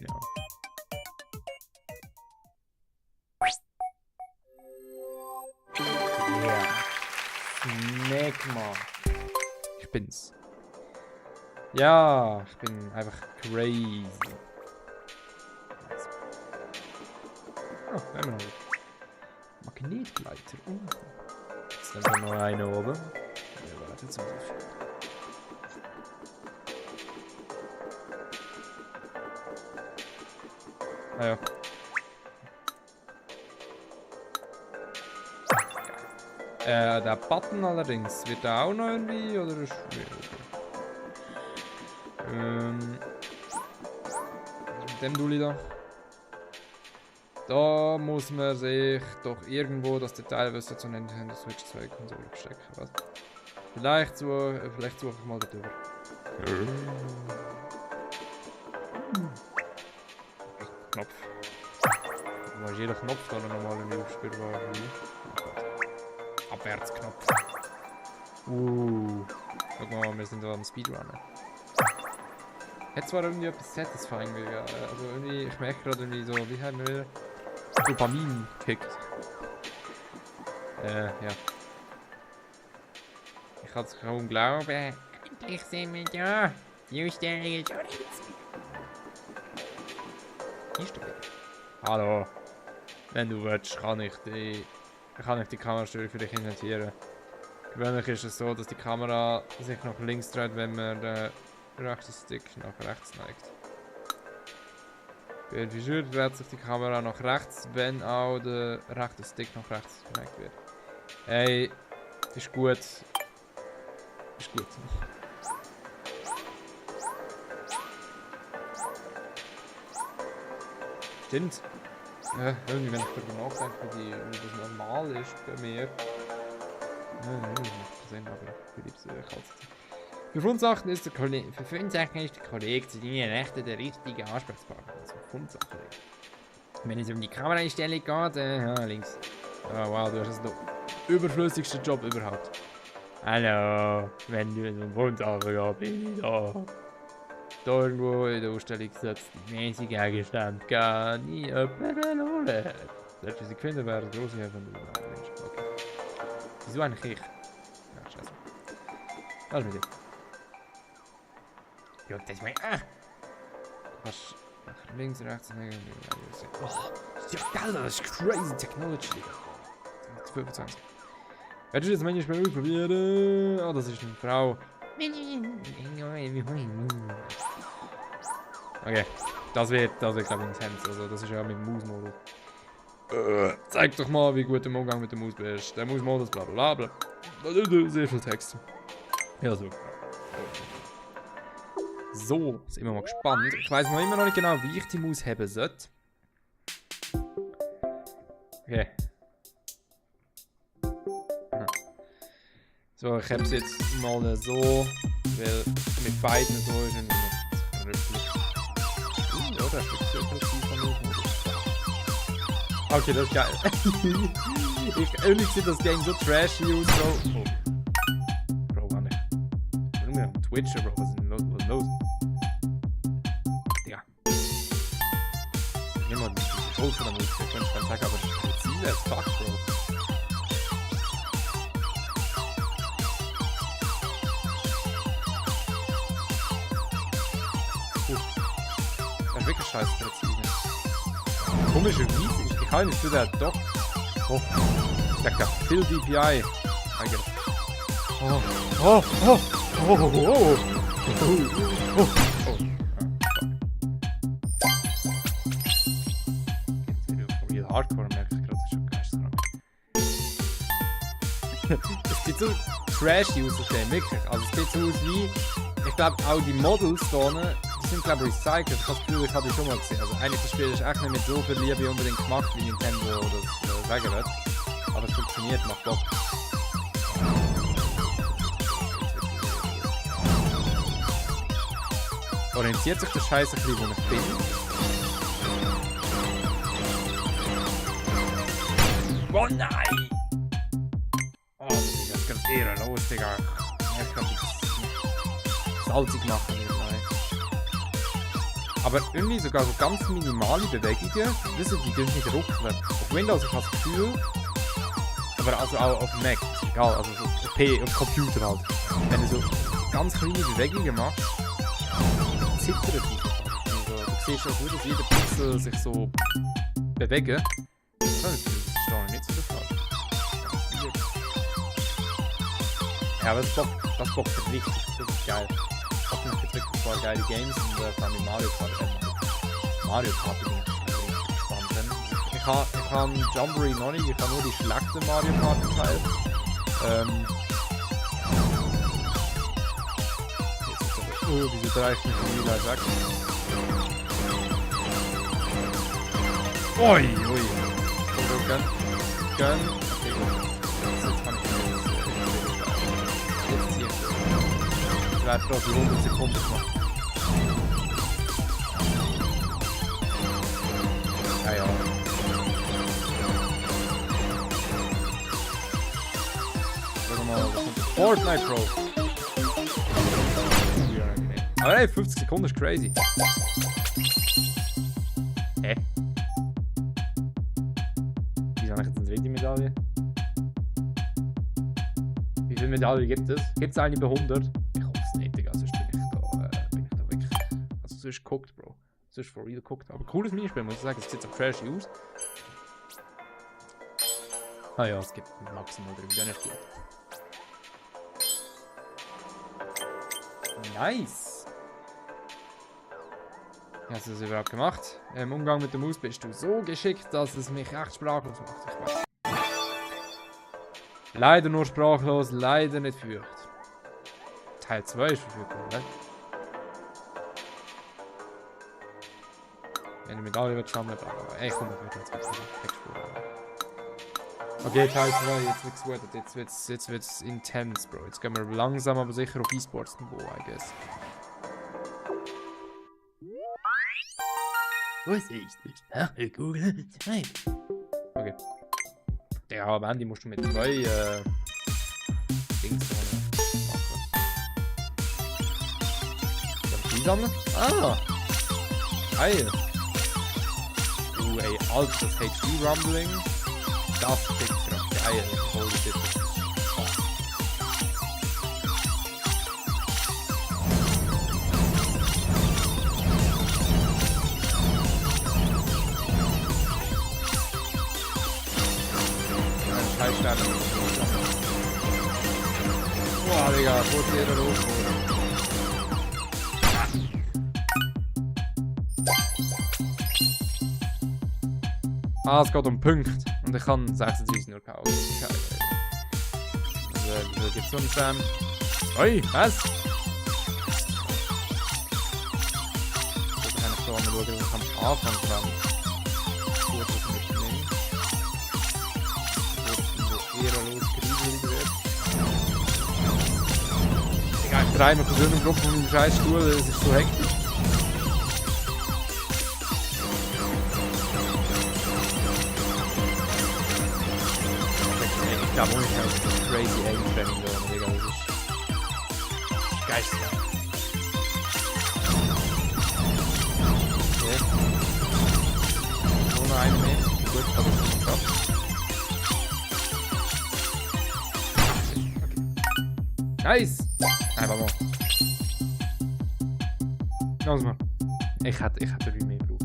Ja. Ja. Smegma. Ich bin's. Ja, ich bin einfach crazy. Oh, wir haben noch Magnetgleiter. Jetzt haben wir noch eine oben. Ja, warte, jetzt ah ja. Der Button allerdings, wird der auch noch irgendwie, oder ist mit dem Dulli da. Da muss man sich doch irgendwo das Detail zur Nintendo Switch 2 Konsole verstecken. Was? Vielleicht suche ich mal darüber. Knopf. Wo ist jeder Knopf da normal in aufspielbar? Abwärtsknopf. Guck mal, wir sind da am Speedrunner. Hat zwar irgendwie etwas satisfying, also irgendwie, ich merke gerade irgendwie so, wie haben wir Dopamin gekickt. Ja. Ich kann es kaum glauben. Endlich sind wir da. Die Ausstellung ist schon jetzt. Hallo. Wenn du willst, kann ich die Kamerasteuerung für dich invertieren. Gewöhnlich ist es so, dass die Kamera sich nach links dreht, wenn man den rechten Stick nach rechts neigt. Bei Visur dreht sich die Kamera nach rechts, wenn auch der rechte Stick nach rechts geneigt wird. Hey, ist gut. Ist gut. Stimmt. Irgendwie, wenn ich darüber nachdenke, wie das normal ist bei mir. Für Fundsachen ist der Kollege zu deinen Rechten der richtige Ansprechpartner. Also Fundsachen. Wenn es um die Kameraeinstellung geht, links. Oh wow, du hast den überflüssigsten Job überhaupt. Hallo, wenn du um Fundsachen gehst, bin ich da. Da irgendwo in der Ausstellung sitzt die mäßige Gegenstand gar nie jemanden holen. Selbst wenn sie gefunden werden, große Hilfe von den Menschen. Okay. Wieso eigentlich ich? Ja, scheiße. Was mit dir? Ja, das ist mein. Du kannst nach links, rechts, oh, das ist ja geil, das ist crazy Technology, Digga. 25. Willst du das manchmal probieren? Oh, das ist eine Frau. Okay, das wird glaube ich intens. Also das ist ja mit dem Mausmodus. Zeig doch mal, wie gut du im Umgang mit der Maus bist. Der Mausmodus, bla bla bla. Sehr viel Text. Ja, so. So, sind wir mal gespannt. Ich weiß noch immer noch nicht genau, wie ich die Maus haben sollte. Okay. So, ich habe es jetzt mal so, weil mit beiden so ist und noch rüppelig. Ja, das ist so präzise am Mausmodus. Okay, das ist geil. Irgendwie sieht das Game so trashy aus, Bro. Oh. Bro, gar nicht. Warum wir am Twitcher, Bro? Was ist denn los? Was ist los? Digga. Nimm mal die Schuld von der Musik. Ich könnte es sagen, aber das ist präzise as fuck, Bro. Das ist wirklich scheiße präzise. Komischerweise, ich kann nicht zu der doch. Oh, der hat viel DPI. Eigentlich. Oh, oh, oh, oh, oh, oh, oh, oh. Real Hardcore merke ich gerade, das ist schon geisteskrank. Es sieht so trashy aus, das Game, wirklich. Also es sieht so aus wie, ich glaube auch die Models hier die sind glaube ich recycelt. Ich habe das Gefühl, ich habe die schon mal gesehen. Also eigentlich das Spiel ist echt nicht mit so viel Liebe unbedingt gemacht, wie Nintendo das sagen wird. Aber es funktioniert, macht Bock. Orientiert sich der Scheiß ein bisschen, wo ich bin. Oh nein! Oh, das geht ehrenlos, Digga. Ich kann das salzig machen. Nein. Aber irgendwie sogar so ganz minimale Bewegungen, wissen die gehen nicht ruckeln. Auf Windows ich habe das Gefühl, aber also auch auf Mac, ist egal, also so auf Computer halt. Wenn du so ganz kleine Bewegungen machst, zittert es. Also, du siehst auch nur, dass jeder Pixel sich so bewegt. Das ist noch nicht so der Fall. Ja, aber das bockt richtig. Das ist geil. Hoffentlich gibt es wirklich ein paar geile Games und vor allem Mario Kart. Mario Kart bin ich gespannt. Denn ich habe Jamboree noch nicht, ich habe nur die schlechten Mario Kart Teil. Wieso drehe ich mich von Mila weg? Ui, ui. Gönn. Okay, gut. Jetzt kann ich jetzt hier. Ich werde gerade die 100 Sekunden machen. Ja, ja. Sag mal, was kommt? Fortnite Pro. Aber hey, 50 Sekunden ist crazy. Hä? Wieso habe ich jetzt eine dritte Medaille? Wie viele Medaillen gibt es? Gibt es eine bei 100? Ich hoffe es nicht, Digga. Sonst bin ich da wirklich... Also sonst geguckt, Bro. Sonst for real geguckt. Aber cooles Minispiel, muss ich sagen. Es sieht so trashy aus. Ah ja, es gibt maximal 3 Medaillen. Nice! Wie hast du das überhaupt gemacht? Im Umgang mit der Maus bist du so geschickt, dass es mich echt sprachlos macht. Ich weiß. Leider nur sprachlos, leider nicht fürcht. Teil 2 ist verfügbar, oder? Wenn die Medaille wird sammeln, aber ey, komm, ich will jetzt wieder Textspur. Okay, Teil 2, jetzt wird's intens, Bro. Jetzt gehen wir langsam aber sicher auf E-Sports-Niveau, I guess. Was ist das? Google 2. Okay. Ja, am Ende musst du mit 2 Dings machen. Dann die sammeln? Ah! Geil! Ey, Alter, das HD Rumbling. Das ist echt geil. Holy shit. Boah, Digga, wo ist jeder los? Ah, es geht um Punkte. Und ich kann 36 nur kaufen. Also, gibt's so einen Sam? Oi, was? Ich kann nicht so mal schauen, was ich am Anfang dran. Gut, was ich mitnehme. Wo eher los kriegelig wird. Egal, ich drehe mich von so einer Gruppe von meinem scheiß Stuhl, das ist so hektisch. Ich glaube, ich habe das crazy Aim-Training da, Digga, das ist geisteskrank. Okay. Nur noch eine mehr. Gut, aber es ist geschafft. Okay. Nice! Nein, warte mal. Lass mal. Ich hätte 3 mehr gebraucht.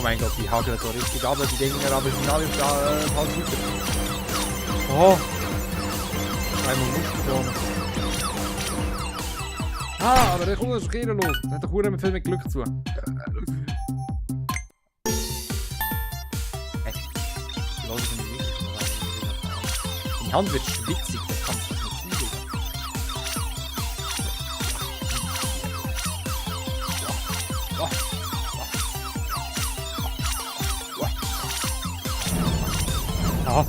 Oh mein Gott, die hageln so richtig ab, die Dinger, aber die sind alle falsch weiter. Oh! Einmal Muskelbahn. Ah, aber der kommt aus Kehren los. Das hat doch verdammt viel mit Glück zu. Hey, ich lasse es nicht wirklich mal rein. Die Hand wird schwitzig, das kannst du nicht sehen. Ah.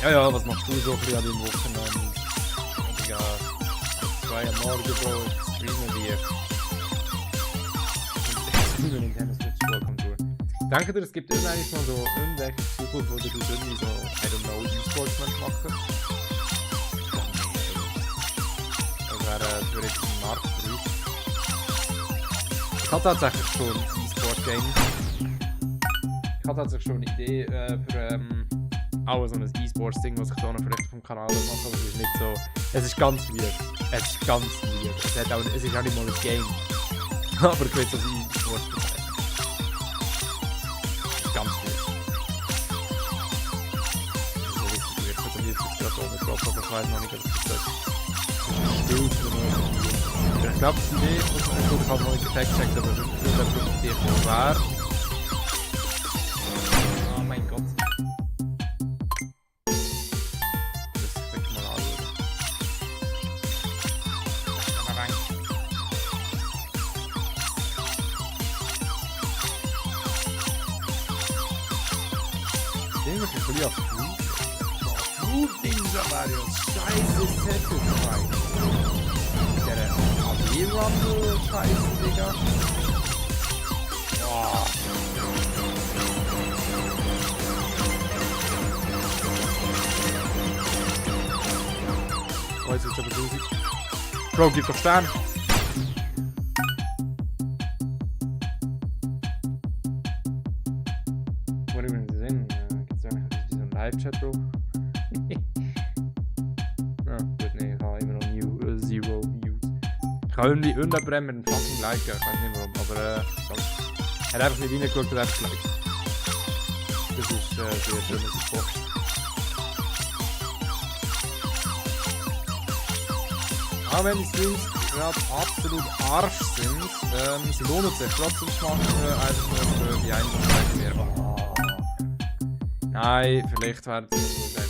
Ja, was machst du so früh an den Wochenenden? Digga, 2 am Morgen, Bro, ich streame dir. Ich Nintendo Switch vollkommen durch. Danke dir, es gibt eigentlich mal so irgendwelche Zukunft, wo du irgendwie so, I don't know, E-Sports machen. Das wäre theoretisch ein Markt für uns. Ich hatte tatsächlich schon ein E-Sport-Game. Ich hatte tatsächlich schon eine Idee für auch so ein E-Sports-Ding, was ich da noch vielleicht vom Kanal mache, aber es ist nicht so. Es ist ganz weird. Es ist ganz weird. Es ist auch nicht mal ein Game. Aber ich will es als E-Sports betreiben. Es ist ganz weird. Das ist richtig weird. Ich würde jetzt gerade auch mit drauf, aber ich weiß noch nicht, ob das still ist. Ich glaube, die Idee, ich habe noch nicht gecheckt, aber ich würde das wirklich so wäre. Oh mein Gott. Ninja Mario, scheiße Satisfy. Der AW-Rumble, scheiße, Digga. Boah. Oh, jetzt wird's aber lustig. Bro, gib doch Stern. Wo übrigens sehen, gibt's eigentlich so einen Live-Chat, Bro? Ja, gut, nee, ich habe immer noch Zero Views. Ich habe irgendwie irgendjemand mit einem fucking Like, ich weiß nicht warum, aber er hat einfach nicht reingeschaut und einfach geliked. Das ist sehr schön, dass ich poste. Auch wenn die Streams gerade absolut Arsch sind, sie lohnen sich trotzdem zu machen, einfach nur für die Einzelnen mehr. Oh. Nein, vielleicht wäre es nicht so geil.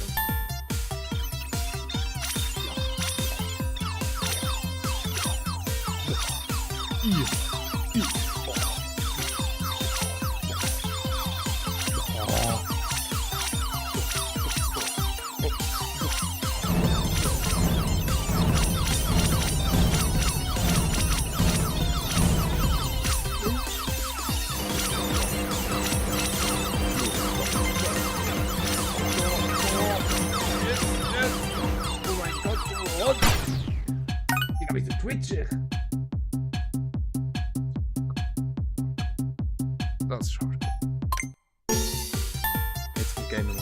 Twitch. Das ist schade. Jetzt kommt Game Mode.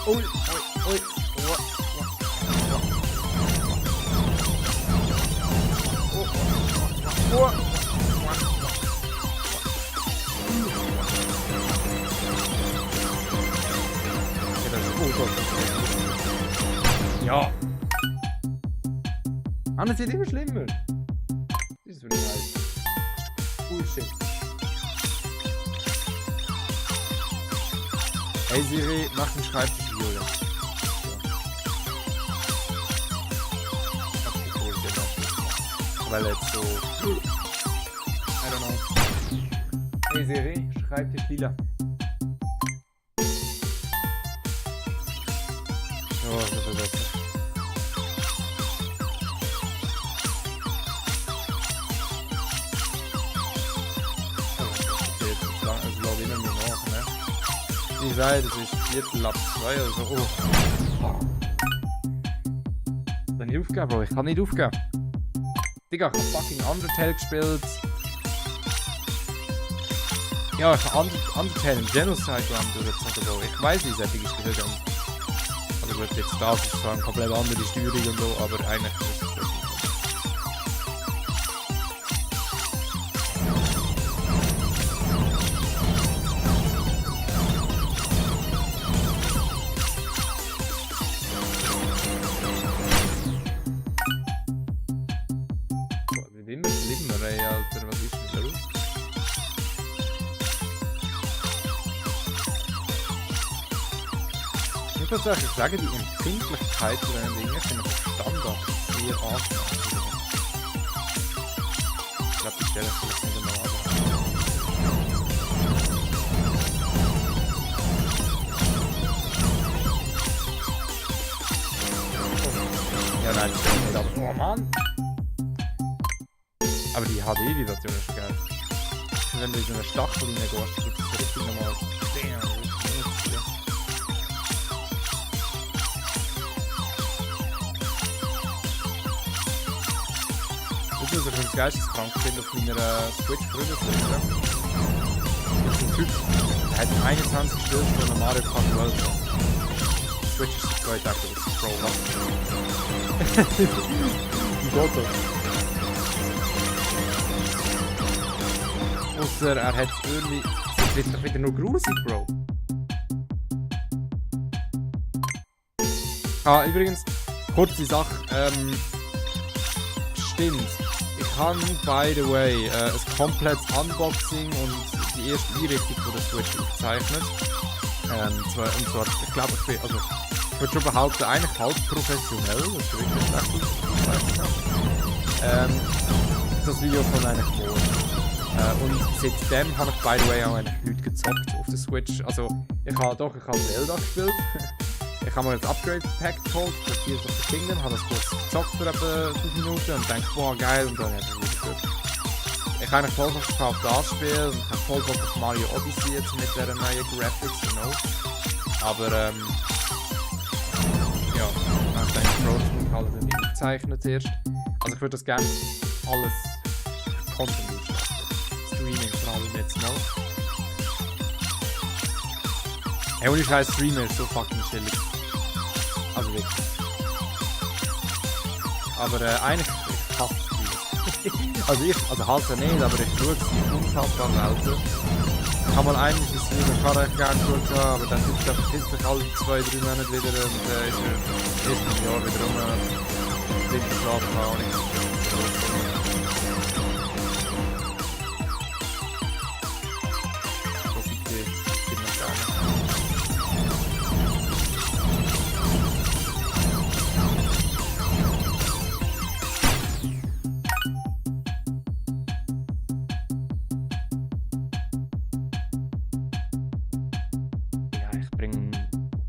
Oi, oi, oi. Ja. Anders wird immer schlimmer. Das ist für ein Scheiß. Bullshit. Hey Siri, mach den Schreibtisch Julia. Weil jetzt so. I don't know. Hey Siri, Schreibtisch lila. Oh, so viel besser. Okay, jetzt ist lang, also glaube ich immer noch, ne? Wie sei, das ist Viertel ab 2 oder so. Oh. Dann nicht aufgeben, Bro. Ich kann nicht aufgeben. Digga, ich hab fucking Undertale gespielt. Ja, ich hab Undertale im Genocide Run durchgezogen, Bro. Ich weiss, wie es epic gespielt haben. Also gut, jetzt das ist zwar eine komplett andere Steuerung und so, aber eigentlich ist es wirklich. Alter, was ist denn da los? Ich muss tatsächlich sagen, die Empfindlichkeit von den Dingen sind auf Standard sehr angenehm. Ich glaube, die Stelle ist vielleicht nicht einmal ja, nein, die Stelle nicht, aber oh Mann! Aber die HD-Vibration ist schon geil. Wenn du in so eine Stachellinie gehst, gibt es richtig nochmal. Das ist also ein geisteskrank auf meiner Switch früher. Das ist ein Typ, der hat 21 Stunden von Mario Kart World. Die Switch ist so 2 Tage, das ist Pro. Wie geht das? Ausser er hat irgendwie. Das wird doch wieder nur grusig, Bro. Ah, übrigens, kurze Sache. Stimmt. Ich habe, by the way, ein komplettes Unboxing und die erste Einrichtung von der Switch aufgezeichnet. Und zwar, ich glaube, ich würde schon behaupten, eigentlich halb professionell. Das ist wirklich schlecht aufgezeichnet. Das Video von einer Quote. Und seitdem habe ich, by the way, auch eigentlich nichts gezockt auf der Switch. Also, ich habe Zelda gespielt. Ich habe mir ein Upgrade-Pack geholt für Tears of the Kingdom, habe das kurz gezockt für etwa 5 Minuten und dachte, boah, geil, und dann habe ich wieder gespielt. Ich habe eigentlich voll Bock auf das Spiel und ich habe voll Bock auf Mario Odyssey jetzt mit dieser neuen Graphics, you know. Aber, ja, ich denke, Bro, das muss ich alles nicht aufzeichnen erst. Also, ich würde das gerne alles Content Streaming vor allem jetzt mal. Hey, ohne Scheiß, Streamer ist so fucking chillig. Also wirklich. Aber eigentlich, ich hasse Streamer. also hasse nicht, aber ich schaue sie unfassbar selten. Ich habe mal eigentlich einen Streamer recht gerne geschaut, aber dann tut er verpisst sich alle 2-3 Monate wieder und ist er erst im Jahr wieder rum. Winterschlaf kann auch nichts.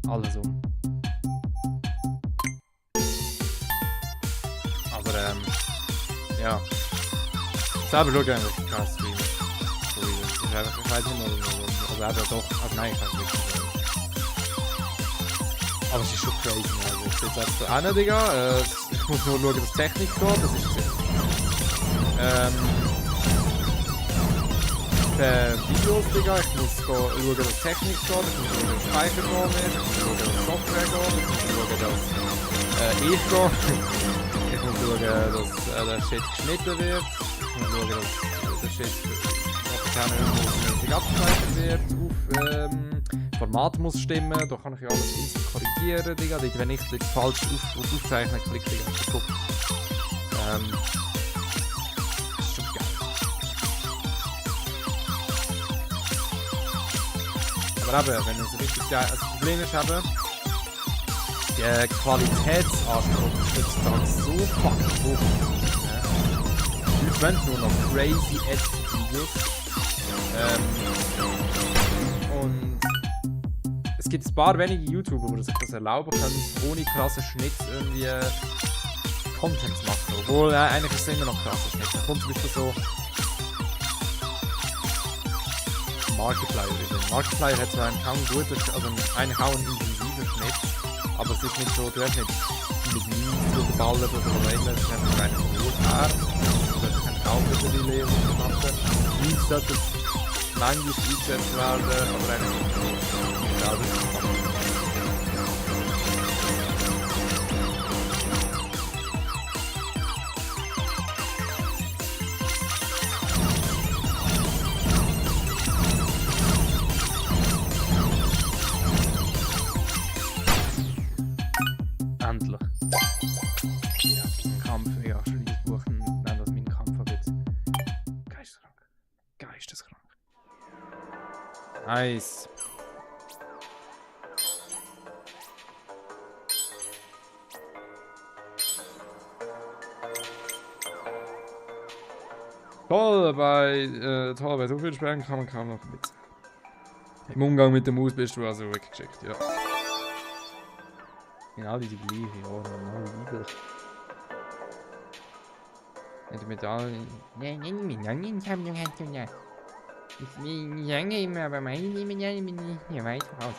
Alles um. Aber ja. Selber schaue ich eigentlich keinen Stream. Ich weiß nicht mehr, also eben doch, also nein, ich kann es wirklich nicht. Aber es ist schon crazy, also ich bin jetzt einfach so einer, Digga. Ich muss nur schauen, dass Technik geht, das ist Videos, Digga, ich muss schauen, dass Technik geht, ich muss schauen, dass Speicher geht, ich muss schauen, dass Software geht, ich muss schauen, dass ich gehe, ich muss schauen, dass der Shit geschnitten wird, ich muss schauen, dass der Shit vernünftig abgespeichert wird, Format muss stimmen, da kann ich ja alles instant korrigieren, Digga, wenn ich falsch auf Aufzeichnen klicke, Digga, guck. Aber eben, wenn es richtig geil ist, das Problem ist eben, der Qualitätsanspruch ist heutzutage so fucking hoch. Ich wollte nur noch crazy Edit-Videos. gibt ein paar wenige YouTuber, die sich das erlauben können, ohne krassen Schnitt irgendwie Content zu machen. Obwohl, eigentlich ist es immer noch krasser Schnitt. Da kommt zum Beispiel so Markiplier wieder. Markiplier hat zwar einen kaum guten, also eigentlich auch einen intensiven Schnitt, aber es ist nicht so, du hast nicht mit Memes geballert oder so ähnlich, es ist einfach ein rohes Haar. Du kannst auch wieder die Lehre machen. Memes sollten manchmal eingesetzt werden, aber eigentlich nicht. Ja, das ist spannend. Endlich. Ja, ein Kampf. Ja, schon dieses Buch nennt das mein Kampf ab jetzt. Geisteskrank. Geisteskrank. Nice. Toll, bei so vielen Spielen kann man kaum noch mit. Im Umgang mit der Maus bist du also weggeschickt, ja. Genau die gleiche, ja, normal Liebe. Nicht mit allen. Sammlung hat du ja. Ich jange immer, aber meine nehmen ja nicht weit raus.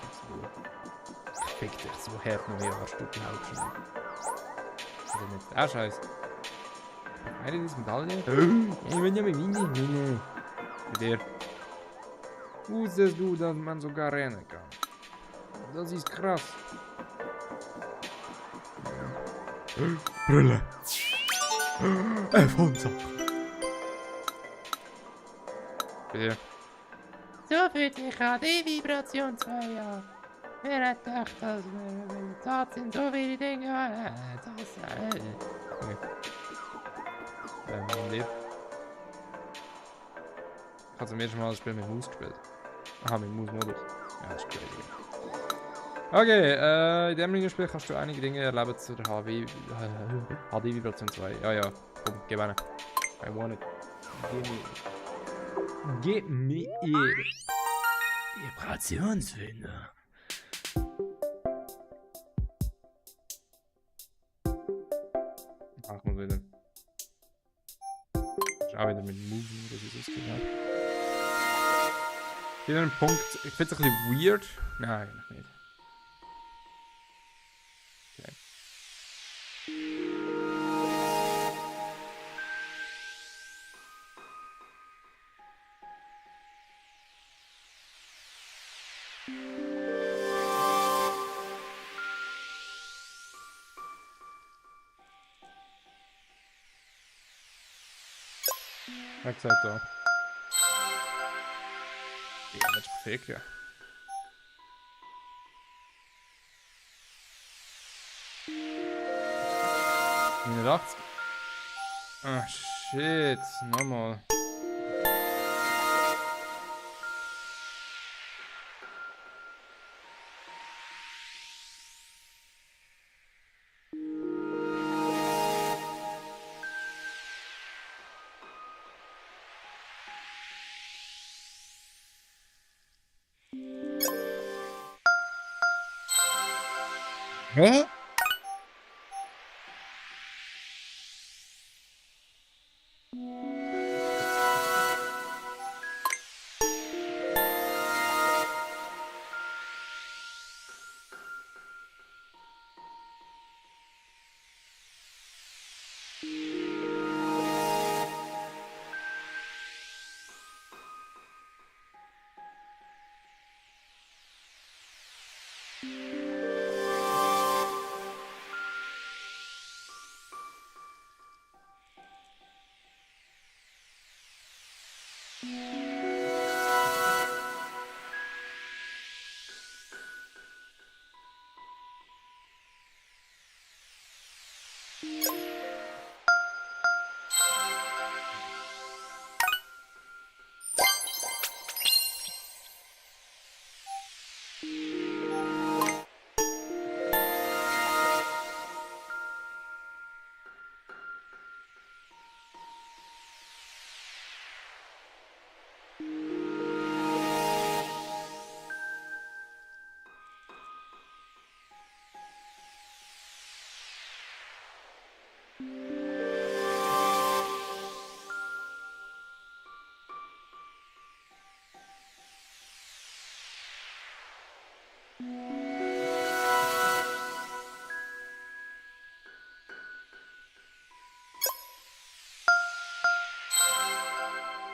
Fick dich, so hart noch mehr Arschstücke halbschnell. Also nicht der Scheiß. Eine diese Medaille? Ich will ja mit Mini. Bei dir. Wusstest du, dass man sogar rennen kann? Das ist krass. Brille. Alfonso. Bei dir. So fühlt sich an die Vibration 2 an. Wer hat gedacht, dass wir zart sind, so viele Dinge. Okay. Bei dir. Ich habe zum ersten Mal das Spiel mit Maus gespielt. Aha, mit Maus-Modus. Ja, das ist crazy. Okay, in diesem Spiel kannst du einige Dinge erleben zu der HD-Vibration 2. Ja, ja, komm, gib eine. I want it. Gib mir it. Vibrationswinde. Ach, muss wieder. Ich auch wieder mit Moving oder wie das geht. Wieder ein Punkt. Ich finde es ein bisschen weird. Nein, eigentlich nicht. Okay. Jak se to? Ja, dat is perfect, ja. ...89. Ah, shit. Nochmal. Hä?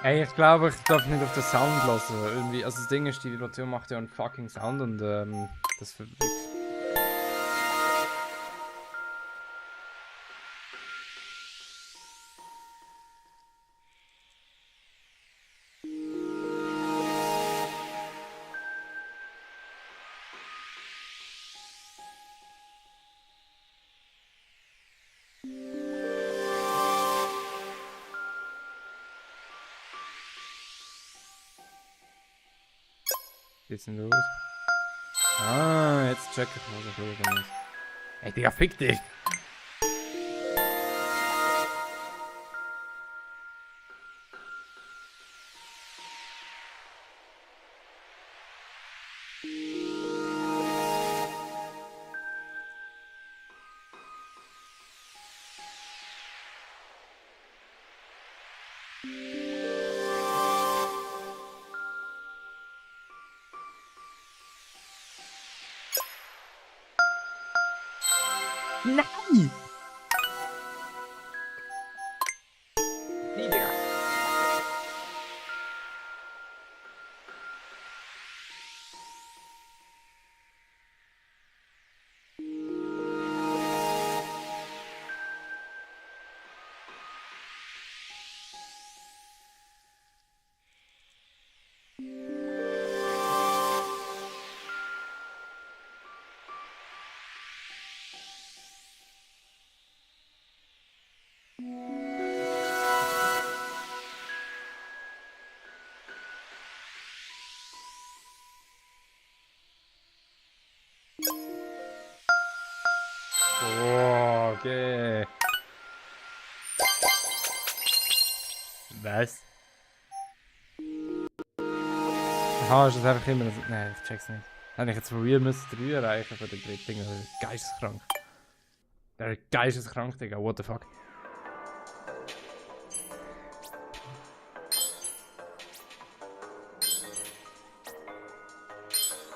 Ey, ich glaube, ich darf nicht auf den Sound lassen. Irgendwie, also das Ding ist, die Vibration macht ja einen fucking Sound und das geht's denn los? Ah, jetzt check ich, was ich los ist. Ey, Digga, fick dich! Nein! Nee, Digga. Oh, okay. Was? Aha, ist das einfach immer so. Nein, ich check's nicht. Hätte ich jetzt for real müssen 3 erreichen für den dritten Ding. Das ist geisteskrank. Der ist geisteskrank, Digga. What the fuck?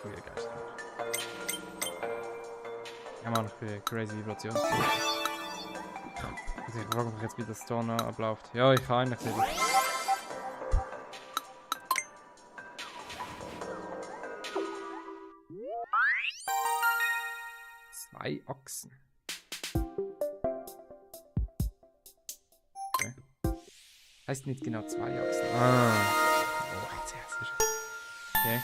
Wieder geisteskrank. Ja, Mann, ich bin crazy Vibration. Also ich frage mich jetzt, wie das da noch abläuft. Ja, ich kann eigentlich nicht. 2 Achsen. Okay. Heißt nicht genau 2 Achsen. Ah. Oh, jetzt ist es. Okay.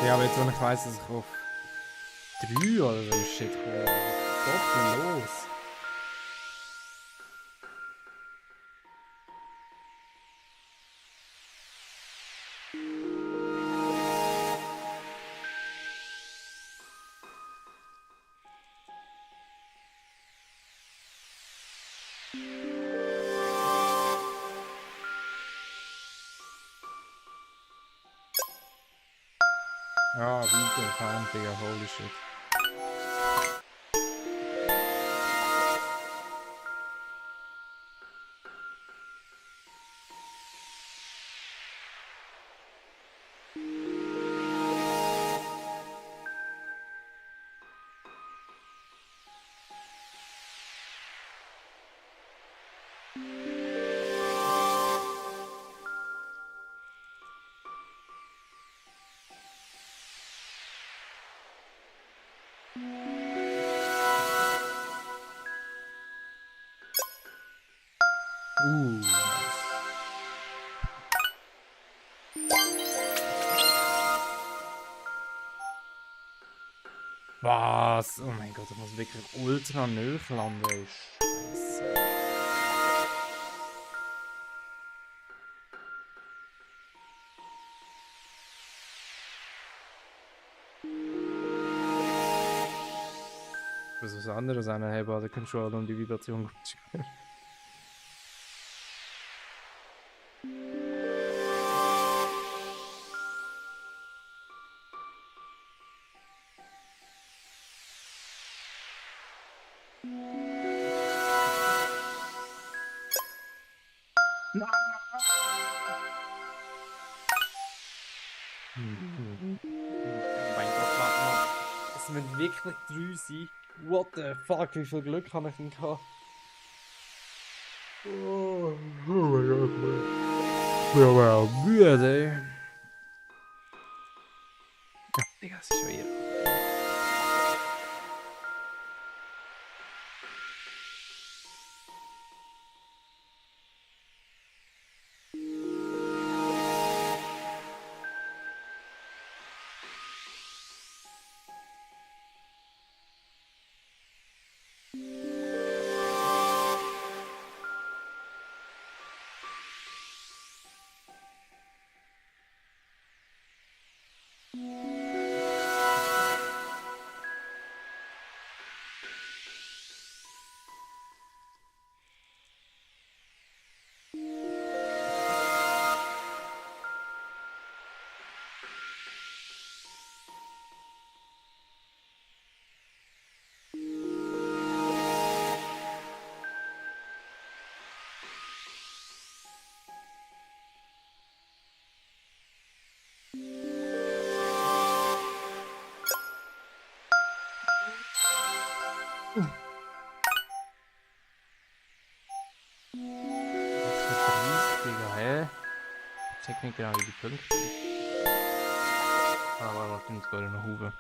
Ja, aber jetzt, wenn ich weiss, dass ich auf 3 oder so Shit komme, was ist denn los? Ja, Winter entfernt, Digga, holy shit. Was? Oh mein Gott, ich muss wirklich ultra nahe landen, ey. Scheiße. Was anderes an haben, an der Controller, um die Vibration gut zu spüren. Oh mein Gott, warte mal. Es müssen wirklich 3 sein. What the fuck, wie viel Glück habe ich denn gehabt? Oh mein Gott, Mann. Ich bin aber auch müde, ey. Ja, Digga, es ist schon hier. Was für 30, Digga, hä? Ich check nicht genau, wie die Punkte sind. Aber warte, jetzt geht er noch hoch.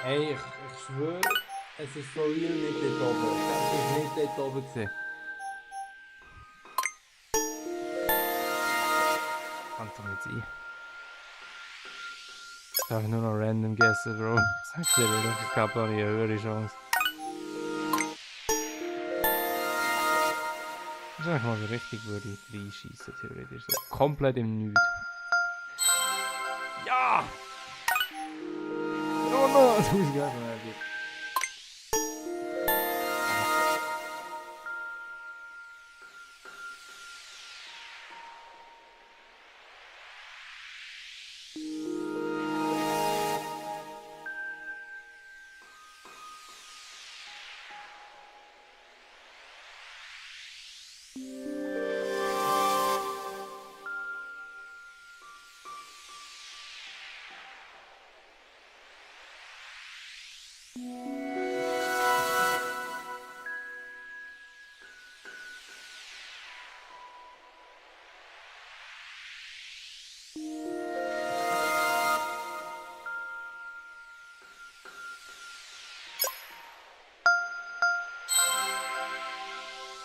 Hey, ich schwöre, es ist for real nicht dort oben. Es ist nicht dort oben gewesen. Kann doch nicht sein. Darf ich nur noch random guessen, Bro? Sag's dir wieder, ich habe da eine höhere Chance. Das ist eigentlich mal so richtig, würde ich reinschießen, theoretisch. So komplett im Nichts. Ja! Oh no! Das ist gar nicht mehr gut.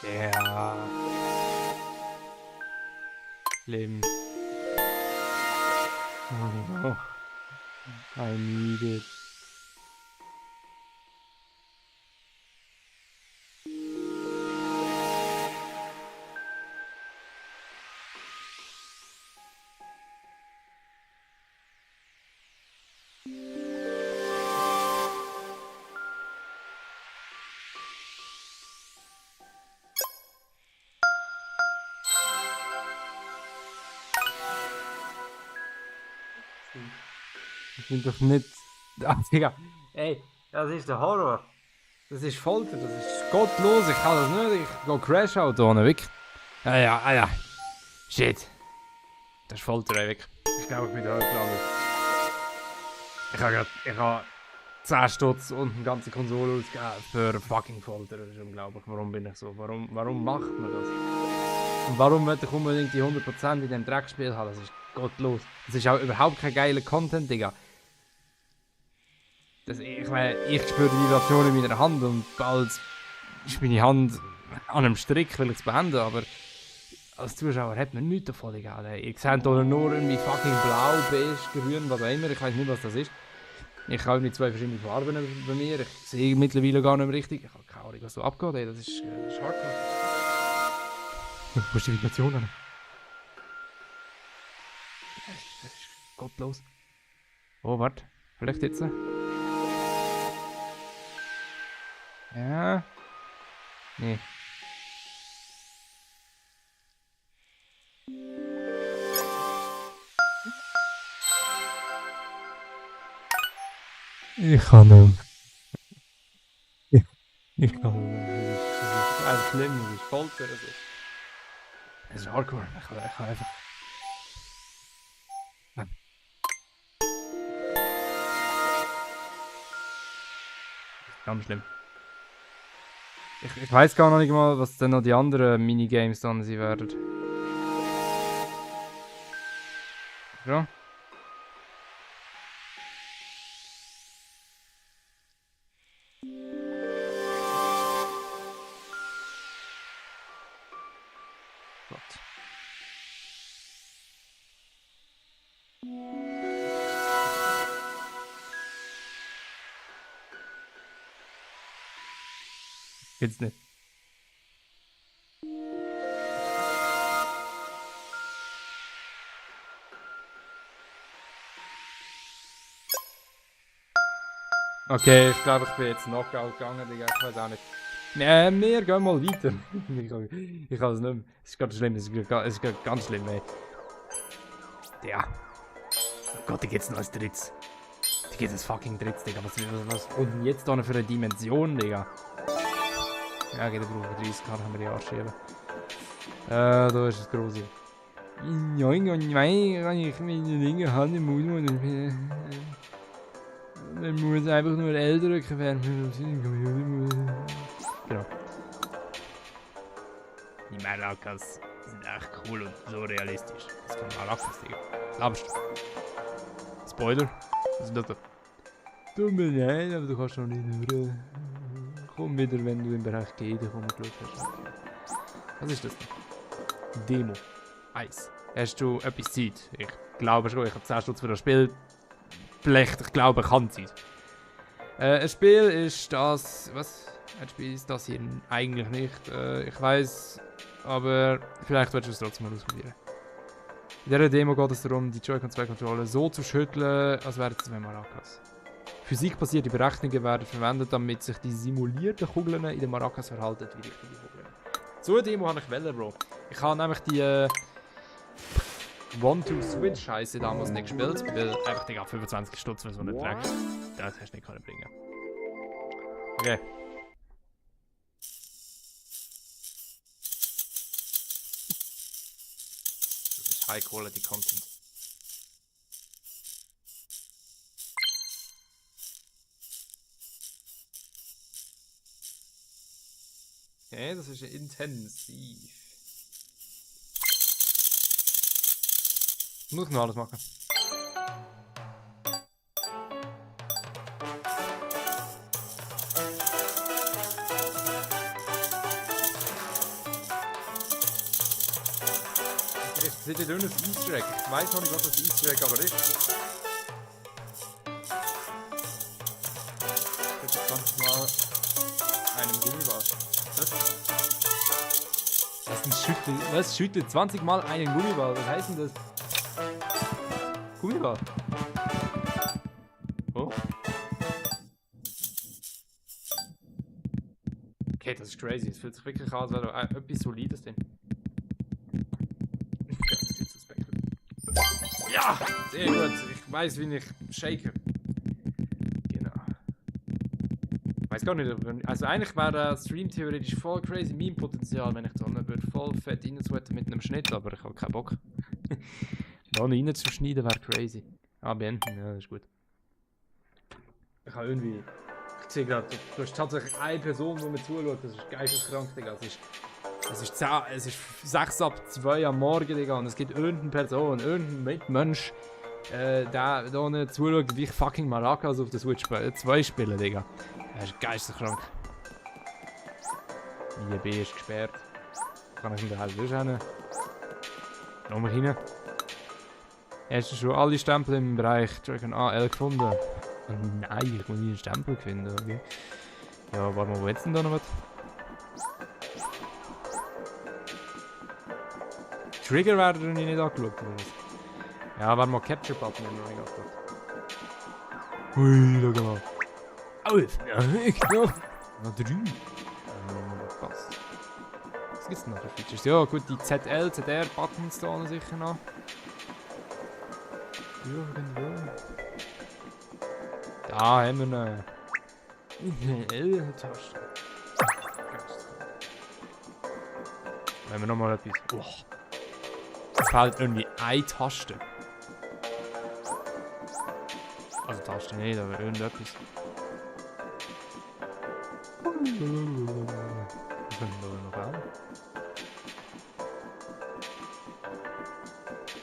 Ja. Leben. Oh no. I need it. Ich bin doch nicht. Ah, Digga. Ey, das ist der Horror. Das ist Folter, das ist gottlos, ich kann das nicht, ich gehe Crash-Out ohne, wirklich. Ja. Shit. Das ist Folter, ey, wirklich. Ich glaube, ich bin da gelandet. Ich habe 10 Stutz und eine ganze Konsole ausgegeben für fucking Folter. Das ist unglaublich. Warum bin ich so? Warum macht man das? Und warum möchte ich unbedingt die 100% in diesem Dreckspiel haben? Das ist gottlos. Das ist auch überhaupt kein geiler Content, Digga. Ich meine, ich spüre die Vibration in meiner Hand und bald ist meine Hand an einem Strick, will ich es beenden, aber als Zuschauer hat man nichts davon, Digga. Ihr seht hier nur irgendwie fucking blau, beige, grün, was auch immer, ich weiß nicht, was das ist. Ich habe nicht 2 verschiedene Farben bei mir, ich sehe mittlerweile gar nicht mehr richtig. Ich habe keine Ahnung, was so abgeht, ey. Das ist hardcore. Wo ist die Vibration an? Das ist gottlos. Oh, warte. Vielleicht jetzt? Ja. Nee. Ich kann nicht. Ich kann nicht. Das ist einfach schlimm, das ist Folter. Das ist hardcore. Ich kann einfach. Nein. Ganz schlimm. Ich weiß gar noch nicht mal, was dann noch die anderen Minigames dann sein werden. Ja. Gott. Geht's nicht. Okay, ich glaube, ich bin jetzt Knockout gegangen, Digga. Ich weiß auch nicht. Wir gehen mal weiter. Ich kann es nicht mehr. Es ist ganz schlimm, es ist ganz schlimm, ey. Ja. Oh Gott, die geht's noch als Drittes. Die geht's als fucking Drittes, Digga. Was kommt denn jetzt da noch für eine Dimension, Digga? Ja, geht aber auf 30 kann wir die anschieben. Da ist das große. Ja, ich meine Dinge haben im Mund und man muss einfach nur L drücken, während man genau. Die Maracas sind echt cool und so realistisch. Das sind Maracas, Digga. Glaubst du? Spoiler? Was ist das da? Tut mir leid, aber du kannst noch nicht hören. Komm wieder, wenn du im Bereich G Glück hast. Was ist das denn? Demo. Eis. Hast du etwas Zeit? Ich glaube schon, ich habe 10 Stutz für das Spiel. Vielleicht, ich glaube, kann Zeit. Ein Spiel ist das. Was? Ein Spiel ist das hier eigentlich nicht. Ich weiß, aber vielleicht willst du es trotzdem mal ausprobieren. In dieser Demo geht es darum, die Joy-Con 2 Controller so zu schütteln, als wären es 2 Maracas. Physikbasierte Berechnungen werden verwendet, damit sich die simulierten Kugeln in den Maracas verhalten wie richtige Kugeln. So eine Demo habe ich wollen, Bro. Ich habe nämlich die One-to-Switch-Scheiße damals nicht gespielt, weil einfach die 25 Stutz für so einen Dreck. Das hast du nicht bringen können. Okay. Das ist High-Quality-Content. Okay, das ist intensiv. Muss ich noch alles machen. Das ist ein dünnes Easter Egg. Ich weiß noch nicht, was das Easter Egg aber ist. Ich hätte 20 Mal einen Gummiball. Das ist ein Schüttel. Was? Schüttel 20 Mal einen Gummiball. Was heißt denn das? Gummiball. Oh. Okay, das ist crazy. Es fühlt sich wirklich an, als wäre da etwas Solides drin. Ja! Sehr gut. Ich weiß, wie ich shake. Genau. weiß gar nicht, also eigentlich wäre der Stream theoretisch voll crazy Meme-Potenzial, wenn ich da nicht voll fett reinzusweeten mit einem Schnitt, aber ich habe keinen Bock. Da nicht reinzuschneiden wäre crazy. Ah, beenden, ja, das ist gut. Ich habe irgendwie... Ich sehe gerade, du hast tatsächlich eine Person, die mir zuschaut, das ist geisteskrank, Digga. Es ist 6 ab 2 am Morgen, Digga, und es gibt irgendeine Person, irgendein Mitmensch, der da nicht zuschaut, wie ich fucking Maracas auf der Switch 2 spiele, Digga. Das ist geisteskrank. Die B ist gesperrt. Kann ich in der Halle durchrennen? Nochmal rein. Hast du schon alle Stempel im Bereich Dragon AL gefunden? Oh nein, ich muss nie einen Stempel finden. Okay. Ja, warte mal, wo jetzt denn da noch was? Trigger werden noch nicht angeschaut, oder was? Ja, warte mal, Capture Button haben wir noch nicht angeschaut. Hui, schau mal. Auf! Ja, ich noch! Noch 3. Was passt? Was gibt's denn noch für Features? Ja, gut, die ZL, ZR-Buttons da sicher noch. Irgendwo. Da haben wir eine L-Taste. Wenn wir nochmal etwas. Oh. Es fehlt irgendwie eine Taste. Also Taste nicht, aber irgendetwas. Was können wir noch haben?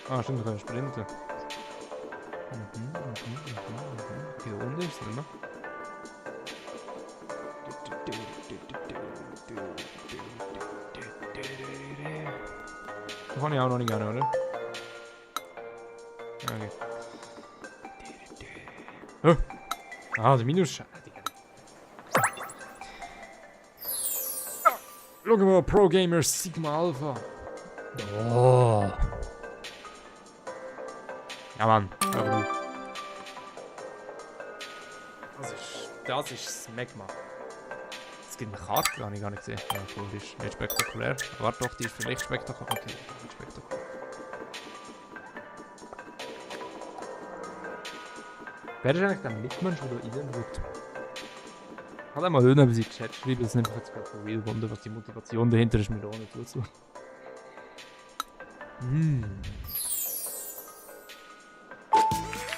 Ah, stimmt, wir können sprinten. Okay, da unten ist es immer. Das kann ich auch noch nicht gerne, oder? Okay. Oh. Ah, der Minus. Schau mal, Pro Gamers Sigma Alpha. Oh. Ja, Mann. Das ist Smegma. Es gibt eine Karte, die habe ich gar nicht gesehen. Ja, cool, die ist nicht spektakulär. Warte doch, die ist vielleicht spektakulär. Okay, nicht spektakulär. Wer ist eigentlich der Mitmensch, der da reinschaut? Hat einmal hören, ob sie Chat schreiben, das nimmt mich jetzt gerade von real Wunder, was die Motivation dahinter ist, mir da nicht zuzuschauen.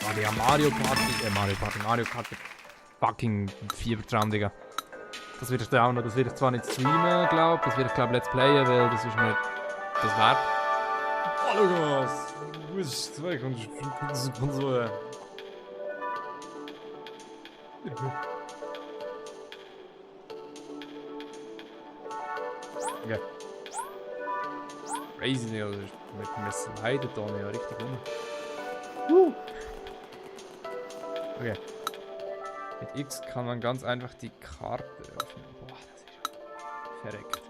Ah, der Mario Kart fucking Fiebertraum, Digga. Das werde ich auch noch, das werde ich zwar nicht streamen, glaube ich, das werde ich glaube let's playen, weil das ist mir das wert. Oh, schau mal, du bist 2 Konsolen. Okay. Crazy, Digga, das ist mit mir slidet da nicht richtig rum. Okay. Mit X kann man ganz einfach die Karte öffnen. Boah, das ist verreckt.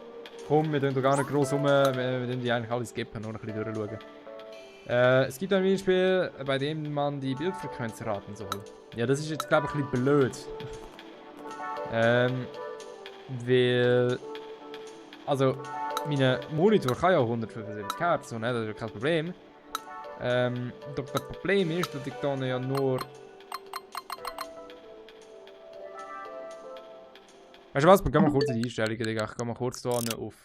Komm, wir tun da gar nicht groß rum, wir tun die eigentlich alles skippen, nur ein bisschen durchschauen. Es gibt ein Minispiel, bei dem man die Bildfrequenz raten soll. Ja, das ist jetzt glaube ich ein bisschen blöd. Weil... Also, mein Monitor kann ja 175 Hertz, so, ne? Das ist ja kein Problem. Doch das Problem ist, dass ich dann ja nur... Weißt du was? Wir gehen mal kurz in die Einstellungen, Digga. Ich gehe mal kurz hier auf...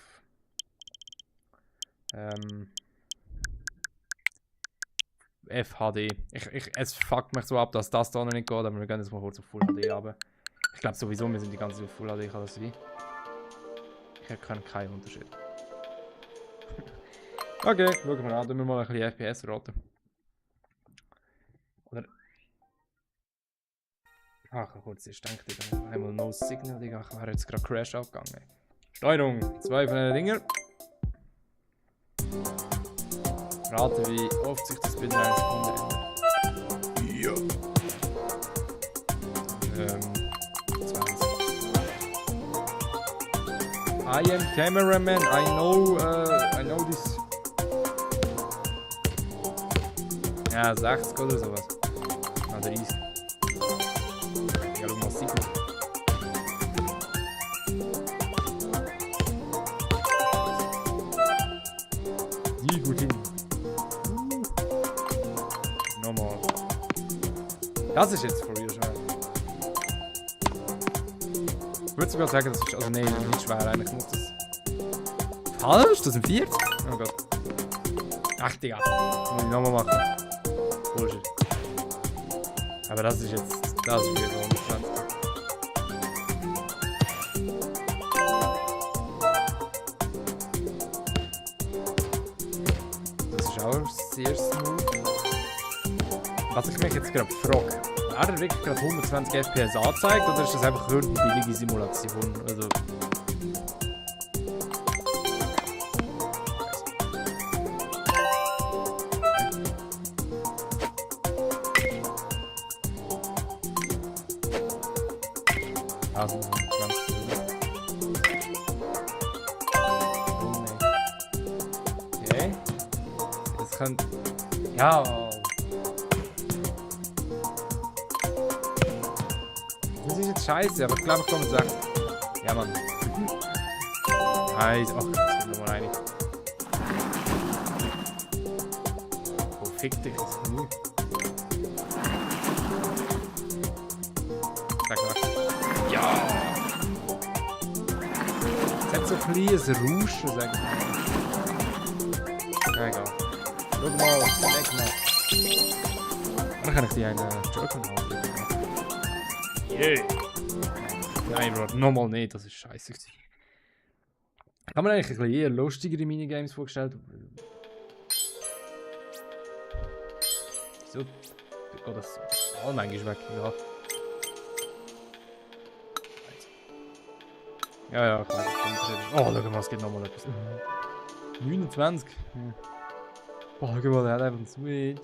FHD. Es fuckt mich so ab, dass das da noch nicht geht, aber wir gehen jetzt mal kurz auf Full HD runter. Ich glaube sowieso, wir sind die ganze Zeit auf Full HD, kann das sein? Ich erkenne keinen Unterschied. Okay, schauen wir an, tun wir mal ein bisschen FPS raten. Oder... Ach, kurz, ich denke, einmal No Signal, Digga, ich wäre jetzt gerade Crash abgegangen. Steuerung, 2 von den Dinger. Rate, wie oft sich das binnen einer Sekunde ändert. Ja. 20. I am cameraman, I know this. Ja, 60 oder sowas. Ah, 30. Ja, schau mal, Signal. Die gut hin. Nochmal. Das ist jetzt for real schon. würde sogar sagen, das ist, also nee, nicht schwer, eigentlich muss das... Falsch, das sind 40? Oh Gott. Ach, Digga. Muss ich nochmal machen. Bullshit. Aber das ist jetzt, das ist wieder so 120. Das ist auch sehr smooth. Was ich mich jetzt gerade frage, hat er wirklich gerade 120 FPS angezeigt oder ist das einfach irgendeine billige Simulation? Also. Also 120. Oh nee. Okay. Das kann. Ja. Das ist jetzt scheiße, aber ich glaube, ich komme und sagen. Ja, Mann. Nice. Ach, das wird nochmal einig. Oh, fick dich, das ist genug. Sag mal. Ja! Es hat so ein kleines Rauschen, sag ich mal. Ja, egal. Schau mal, weg mal. Dann kann ich dir einen Joker haben. Yeah! Nein, Bro, nochmal nicht, das ist scheiße. Ich habe mir eigentlich ein bisschen eher lustigere Minigames vorgestellt. Wieso geht das manchmal weg? Ja. Ja, klar. Oh, schau mal, es geht nochmal etwas. 29. Boah, schau mal, der hat einfach einen Switch.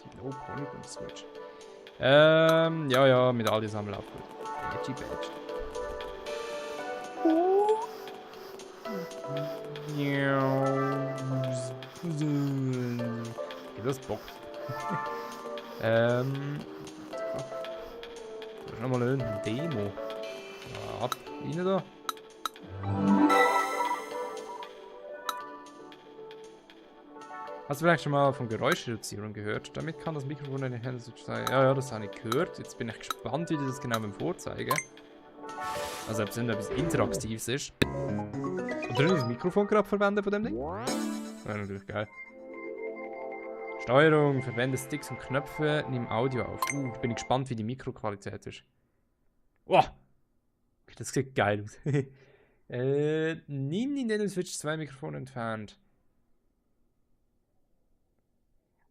Die Low-Polygon Switch. Ja, mit all diesen Sammel auch gut. Edgy Badge. Geht das Bock? Das ist nochmal irgendeine Demo. Ja, ab, rein da. Hast du vielleicht schon mal von Geräuschreduzierung gehört? Damit kann das Mikrofon eine Hände sein. Ja, das habe ich gehört. Jetzt bin ich gespannt, wie das genau beim Vorzeigen. Also, ob es etwas Interaktives ist. Und drin das Mikrofon gerade verwenden von dem Ding? Wäre natürlich geil. Steuerung, verwende Sticks und Knöpfe, nimm Audio auf. Bin ich gespannt, wie die Mikroqualität ist. Wow! Das sieht geil aus. Nimm Nintendo Switch 2 Mikrofon entfernt.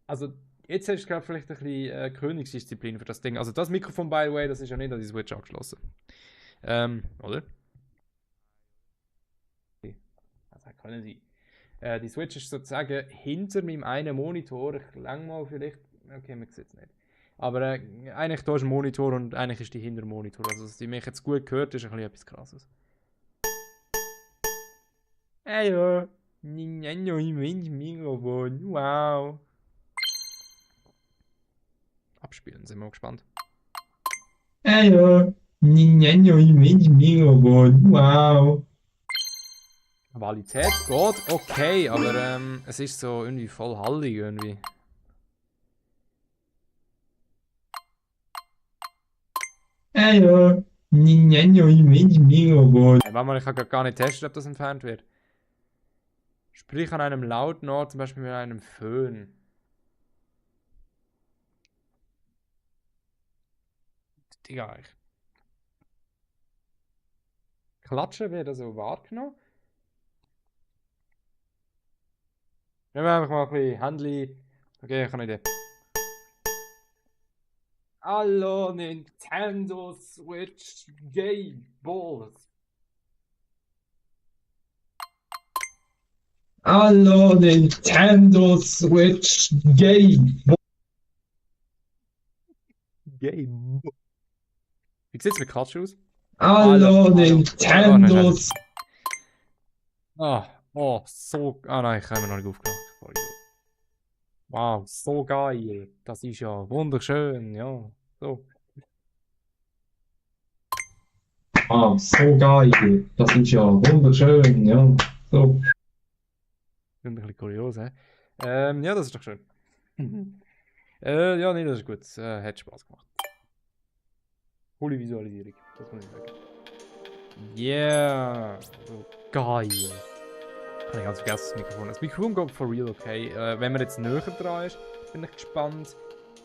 Also, jetzt hast du gerade vielleicht ein bisschen Königsdisziplin für das Ding. Also, das Mikrofon, by the way, das ist ja nicht an die Switch angeschlossen. Oder? Okay. Also, können sie. Die Switch ist sozusagen hinter meinem einen Monitor. Ich lang mal vielleicht. Okay, man sieht es nicht. Aber eigentlich da ist ein Monitor und eigentlich ist die hinter dem Monitor. Also, dass die mich jetzt gut gehört, ist ein bisschen etwas Krasses. Hallo. Mikrofon. Wow. Abspielen, sind wir mal gespannt. Hallo. Mikrofon. Wow. Qualität geht okay, aber es ist so irgendwie voll hallig irgendwie. Hallo. Mikrofon. Warte mal, ich kann gar nicht testen, ob das entfernt wird. Sprich an einem lauten Ort, zum Beispiel mit einem Föhn. Digga, ich. Klatschen wird also wahrgenommen. Nehmen wir einfach mal ein bisschen Handy. Okay, ich habe eine Idee. Hallo Nintendo Switch Game Balls. Hallo Nintendo Switch Game Balls. Game Balls. Wie sieht es mit Klatschen aus? Hallo Nintendo. So. Ah nein, ich habe mir noch nicht aufgenommen. Wow, so geil. Das ist ja wunderschön, ja. So. Wow, so geil. Das ist ja wunderschön, ja. So. Ein bisschen kurios, hä? Ja, das ist doch schön. Ja, nee, das ist gut. Hat Spaß gemacht. Coole Visualisierung, das muss ich sagen. Yeah! Oh, geil! Habe ich ganz vergessen, das Mikrofon. Das Mikrofon geht for real okay. Wenn man jetzt näher dran ist, bin ich gespannt.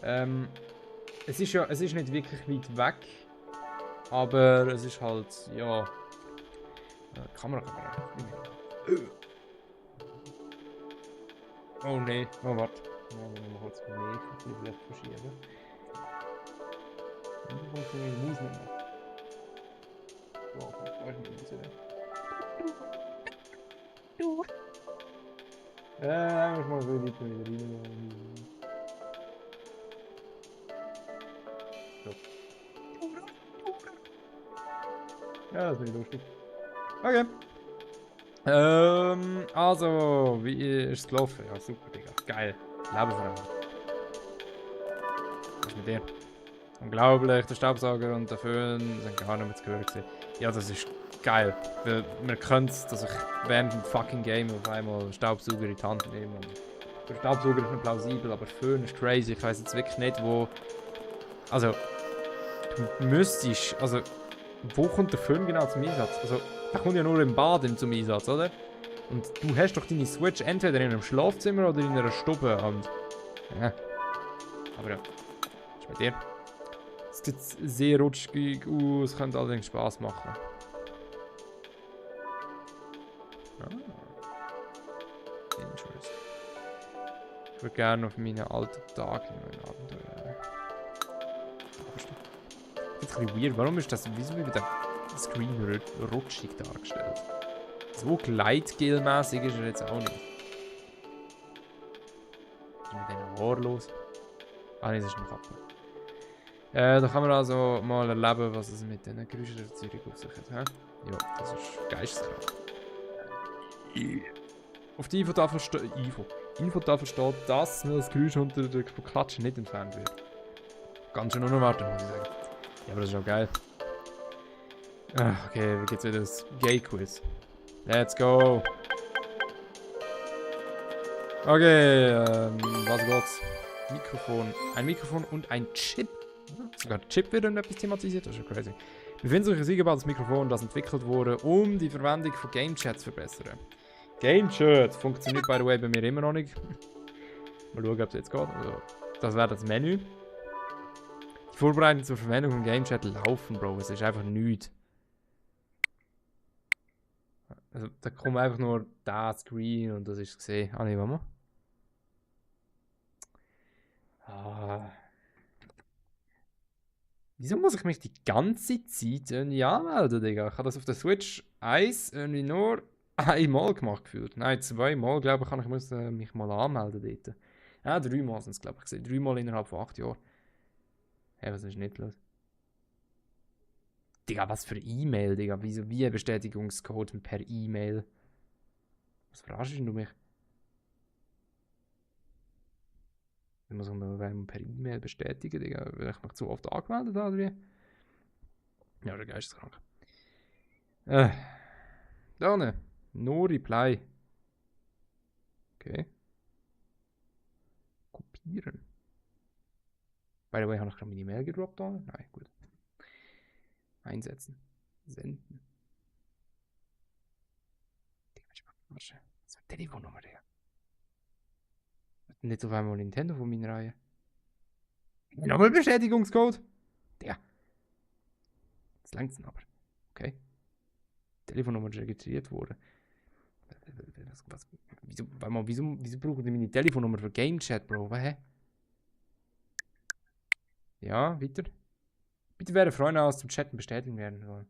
Es ist nicht wirklich weit weg. Aber es ist halt, ja. Kamera kann man nicht. Oh nee, oh warte. Ja, dann mal kurz mehr vielleicht verschieben. Und dann funktioniert die Maus nicht mehr. Wow, da ist nicht mehr. Du. Muss mal so wieder rein. So. Ja, das finde ich lustig. Okay. Also, wie ist es gelaufen? Ja, super, Digga. Geil. Leben verändert. Was ist mit dir? Unglaublich, der Staubsauger und der Föhn sind gar nicht mehr zu hören gewesen. Ja, das ist geil. Weil man kennt es, dass ich während dem fucking Game auf einmal Staubsauger in die Hand nehme. Und der Staubsauger ist nicht plausibel, aber Föhn ist crazy. Ich weiß jetzt wirklich nicht, wo... Also, du müsstest... Also, wo kommt der Föhn genau zum Einsatz? Also, der kommt ja nur im Bad zum Einsatz, oder? Und du hast doch deine Switch entweder in einem Schlafzimmer oder in einer Stube. Und... Ja. Aber ja. Was ist mit dir? Es sieht sehr rutschig aus, könnte allerdings Spaß machen. Ah. Interesting. Ich würde gerne auf meine alten Tage in meinen Abenteuer. Das ist ein bisschen weird. Warum ist das? Wieso wird der Screen rutschig dargestellt? So Gleitgel-mäßig ist er jetzt auch nicht. Was ist mit den Haaren los? Ah, nee, das ist ein Kappe. Da kann man also mal erleben, was es mit diesen Geräuscherzeugung auf sich hat. He? Ja, das ist geisteskrank. Auf der Infotafel steht, dass das Geräusch unter der Klatsche nicht entfernt wird. Ganz schön unerwartet, muss ich sagen. Ja, aber das ist auch geil. Okay, wie geht's wieder das Gay-Quiz? Let's go! Okay, was geht's? Mikrofon. Ein Mikrofon und ein Chip. Sogar der Chip wird dann etwas thematisiert, das ist schon crazy. Wir finden sich ein eingebautes Mikrofon, das entwickelt wurde, um die Verwendung von Game Chat zu verbessern. Game Chat funktioniert by the way bei mir immer noch nicht. Mal schauen, ob es jetzt geht. Also, das wäre das Menü. Die Vorbereitungen zur Verwendung von Game Chat laufen, Bro. Es ist einfach nichts. Also, da kommt einfach nur der Screen und das ist es gesehen. Ah, nee, warte mal. Wieso muss ich mich die ganze Zeit irgendwie anmelden, Digga? Ich habe das auf der Switch 1 irgendwie nur einmal gemacht gefühlt. Nein, zweimal, glaube ich, muss mich mal anmelden dort. Ja, 3-mal sind es, glaube ich, gesehen. 3-mal innerhalb von 8 Jahren. Hey, was ist nicht los? Digga, was für E-Mail, Digga? Wieso, wie ein Bestätigungscode per E-Mail? Was verarschst du mich? Ich muss man per E-Mail bestätigen, Digga, weil ich mich zu oft angemeldet habe, oder wie? Ja, der geisteskrank. Da ne. No reply. Okay. Kopieren. By the way, habe ich gerade meine E-Mail gedroppt da? Nein, gut. Einsetzen. Senden. Was für eine Telefonnummer, Digga? Nicht auf einmal Nintendo von meiner Reihe. Nochmal Bestätigungscode. Digga. Das langt's aber. Okay. Telefonnummer ist registriert worden. Wieso brauchen die meine Telefonnummer für Game Chat, Bro? Hä? Ja, weiter. Bitte wäre Freunde aus dem Chatten bestätigen werden sollen.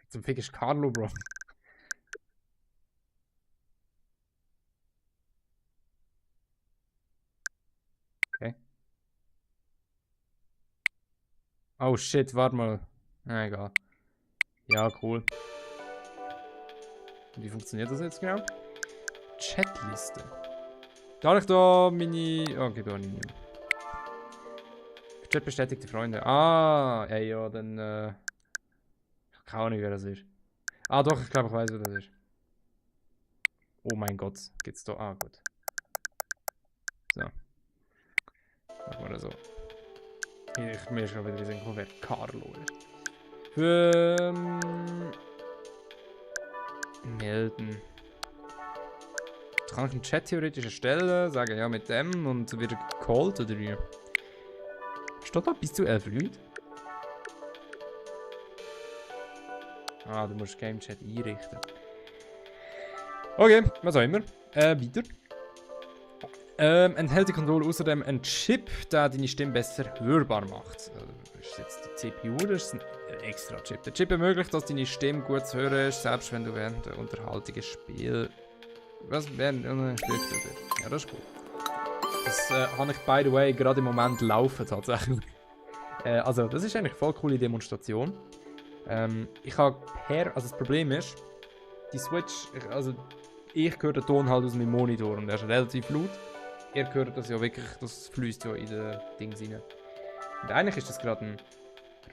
Zum Fick ist Carlo, Bro. Okay. Oh shit, warte mal. Na egal. Ja, cool. Wie funktioniert das jetzt genau? Chatliste. Da ich da meine... Okay, da nicht mehr. Chat bestätigte Freunde. Ah, ey, ja, dann... Ich kann auch nicht, wer das ist. Ah, doch, ich glaube, ich weiß, wer das ist. Oh mein Gott, geht's da? Ah, gut. So. Machen wir das so. Mir ist schon wieder in wer Carlo ist. Für melden. Das kann ich im Chat theoretisch erstellen, sagen ja mit dem und wird gecallt oder wie? Steht da bis zu 11 Leute? Ah, du musst Game Chat einrichten. Okay, was auch immer. Weiter. Enthält die Konsole außerdem einen Chip, der deine Stimme besser hörbar macht. Das ist jetzt die CPU, das ist ein extra Chip. Der Chip ermöglicht, dass deine Stimme gut zu hören ist, selbst wenn du während der Unterhaltung ein Spiel... Was? Während ein Spiel gespielt wird. Ja, das ist gut. Das habe ich, by the way, gerade im Moment laufen, tatsächlich. Also, das ist eigentlich eine voll coole Demonstration. Ich habe also das Problem ist, die Switch, ich höre den Ton halt aus meinem Monitor und der ist relativ laut. Ihr hört das ja wirklich, das fließt ja in den Dings rein. Und eigentlich ist das gerade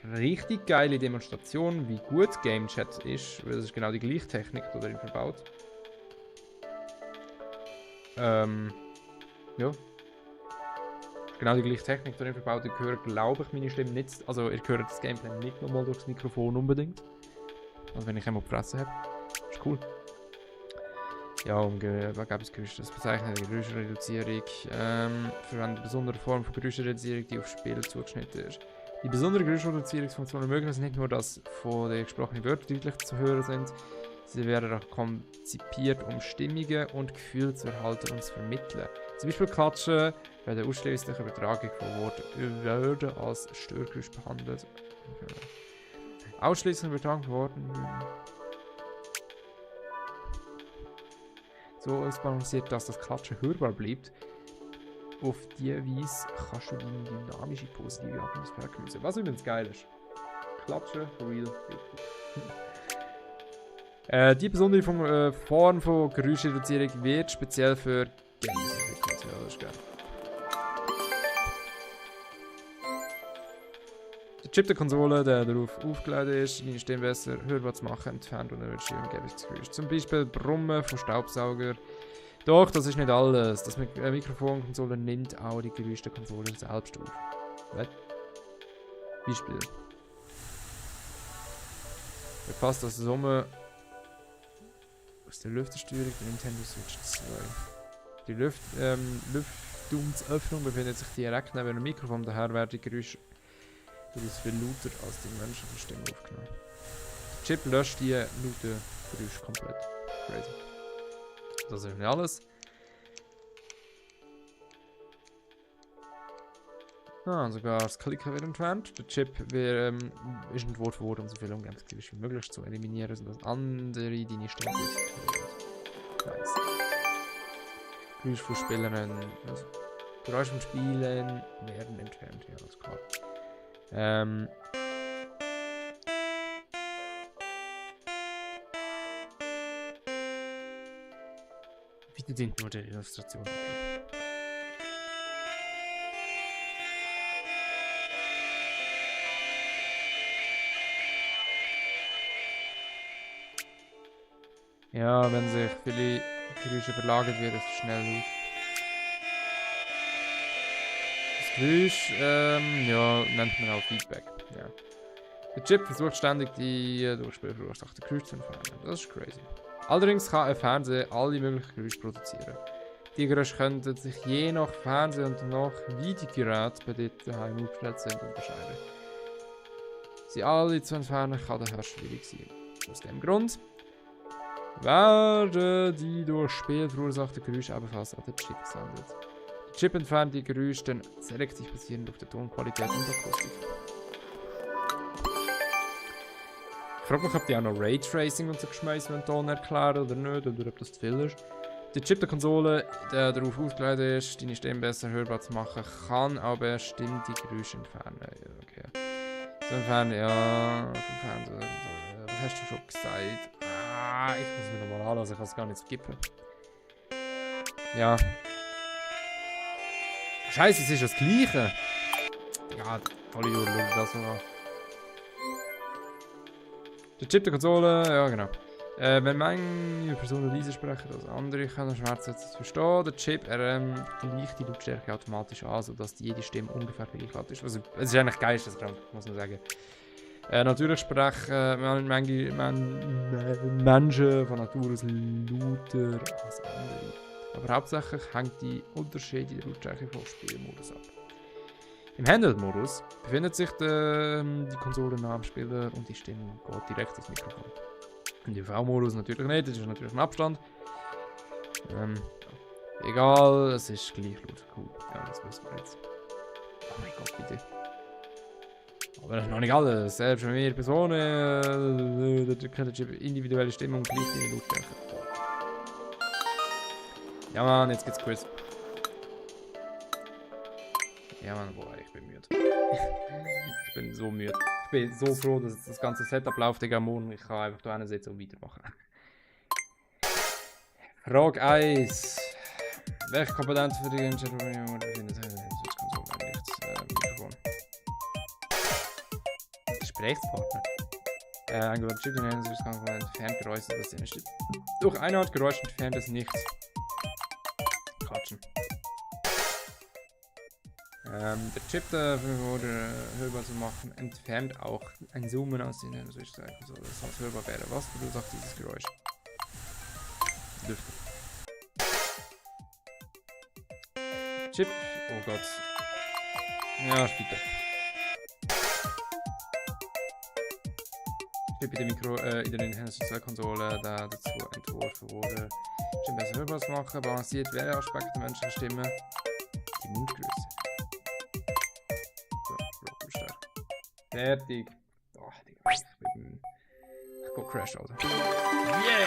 eine richtig geile Demonstration, wie gut Game Chat ist, weil das ist genau die gleiche Technik, die darin verbaut. Ja. Genau die gleiche Technik darin verbaut. Ich höre, glaube ich, meine Stimme nicht. Also, ihr hört das Gameplay nicht nochmal durchs Mikrofon unbedingt. Also, wenn ich einmal die Fresse habe. Ist cool. Ja, was gab es Geräusche? Das bezeichnet die Geräuschreduzierung. Für eine besondere Form von Geräuschreduzierung, die auf Spiele zugeschnitten ist. Die besondere Geräuschreduzierungsfunktion ermöglicht nicht nur, dass von den gesprochenen Wörtern deutlich zu hören sind. Sie werden auch konzipiert, um Stimmungen und Gefühle zu erhalten und zu vermitteln. Zum Beispiel Klatschen werden ausschließlich Übertragung von Wörtern als Störgeräusch behandelt. Ausschließlich Übertragung von Worten. So ausbalanciert, dass das Klatschen hörbar bleibt. Auf diese Weise kannst du deine dynamische positive Atmosphäre genießen. Was übrigens geil ist. Klatschen, for real. Die besondere Form von Geräuschreduzierung wird speziell für Games entwickelt. Ja, das ist geil. Der Chip der Konsole, der darauf aufgeladen ist, deine Stimme besser hörbar zu machen, entfernt unerwünschte Umgebungsgeräusche. Zum Beispiel Brummen von Staubsauger. Doch, das ist nicht alles. Das Mikrofonkonsole nimmt auch die Geräusche der Konsole selbst auf. Was? Beispiel. Befasst das Summe aus der Lüftersteuerung der Nintendo Switch 2. Die Lüftungsöffnung befindet sich direkt neben dem Mikrofon, daher werden die Geräusche viel lauter als die menschliche Stimme aufgenommen. Der Chip löscht die lauten Geräusche komplett. Crazy. Das ist nicht alles. Sogar das Klicken wird entfernt. Der Chip ist entworfen worden, um so viele Umgebungsgeräusche wie möglich zu eliminieren, sodass andere deine Stimme gut hören. Nice. Geräusche von Spielern, also Geräusche von Spielen werden entfernt, ja, das ist klar. Wie dient nur die Illustration? Ja, wenn sich viele Geräusche überlagert wird, ist es schnell laut. Das Geräusch, ja, nennt man auch Feedback. Ja. Der Chip versucht ständig die durch Spiel verursachten Geräusche zu entfernen. Das ist crazy. Allerdings kann ein Fernseher alle möglichen Geräusche produzieren. Die Geräusche könnten sich je nach Fernseher und nach wie die Geräte bei dir daheim aufgestellt sind unterscheiden. Sie alle zu entfernen kann daher schwierig sein. Aus dem Grund werden die durch Spiel verursachten Geräusche ebenfalls an den Chip gesendet. Der Chip entfernt die Geräusche dann selektiv basierend auf der Tonqualität und Akustik. Ich frage mich, ob die auch noch Raytracing und so geschmeißen mit Ton erklären oder nicht, oder ob das zu viel ist. Der Chip der Konsole, der darauf ausgelegt ist, deine Stimme besser hörbar zu machen, kann aber bestimmte Geräusche entfernen. Ja, okay. So entfernen, ja, entfernen, so, was hast du schon gesagt? Ich muss mir nochmal anlassen, ich kann es gar nicht skippen. Ja. Scheiße, es ist das Gleiche. Ja, Hollywood, schau das mal an. Der Chip der Konsole, ja genau. Wenn manche Personen leise sprechen als andere, können Schmerzen zu verstehen. Der Chip gleicht die Lautstärke automatisch an, sodass jede Stimme ungefähr gleich laut ist. Also, es ist eigentlich geisteskrank, muss man sagen. Natürlich sprechen manche Menschen von Natur aus lauter als andere. Aber hauptsächlich hängt die Unterschied in der Lautstärke vom Spielmodus ab. Im Handheld-Modus befindet sich die Konsole nah am Spieler und die Stimme geht direkt ins Mikrofon. Im DV-Modus natürlich nicht, das ist natürlich ein Abstand. Egal, es ist gleich laut. Cool, ja, das wissen wir jetzt. Oh mein Gott, bitte. Aber das ist noch nicht alles. Selbst wenn wir Personen können individuelle Stimme und gleich die Lautstärke. Ja Mann, jetzt geht's Quiz. Ja Mann, boah, ich bin müde. Ich bin so müde. Ich bin so froh, dass jetzt das ganze Setup läuft, Digga, morgen. Ich kann einfach da hinsetzen und weitermachen. Frage 1. Welche Komponente für die Entscheidung befindet sich Mikrofon? Gesprächspartner. Ein Chip in der Komponente entfernt Geräusche, das in Stimme. Durch eine Art Geräusch entfernt es nichts. Quatschen. Der Chip, der hörbar zu machen, entfernt auch ein Zoomen aus den Switch-Zeichen, so dass es hörbar wäre. Was verursacht dieses Geräusch? Lüften. Chip, oh Gott. Ja, später. Chip in der Nintendo-Konsole, da dazu entworfen wurde, Chip besser hörbar zu machen, balanciert wäre Aspekte der menschlichen Stimme, die Mundgröße. Fertig. Oh, Digga, ich go crash, Alter. Yeah!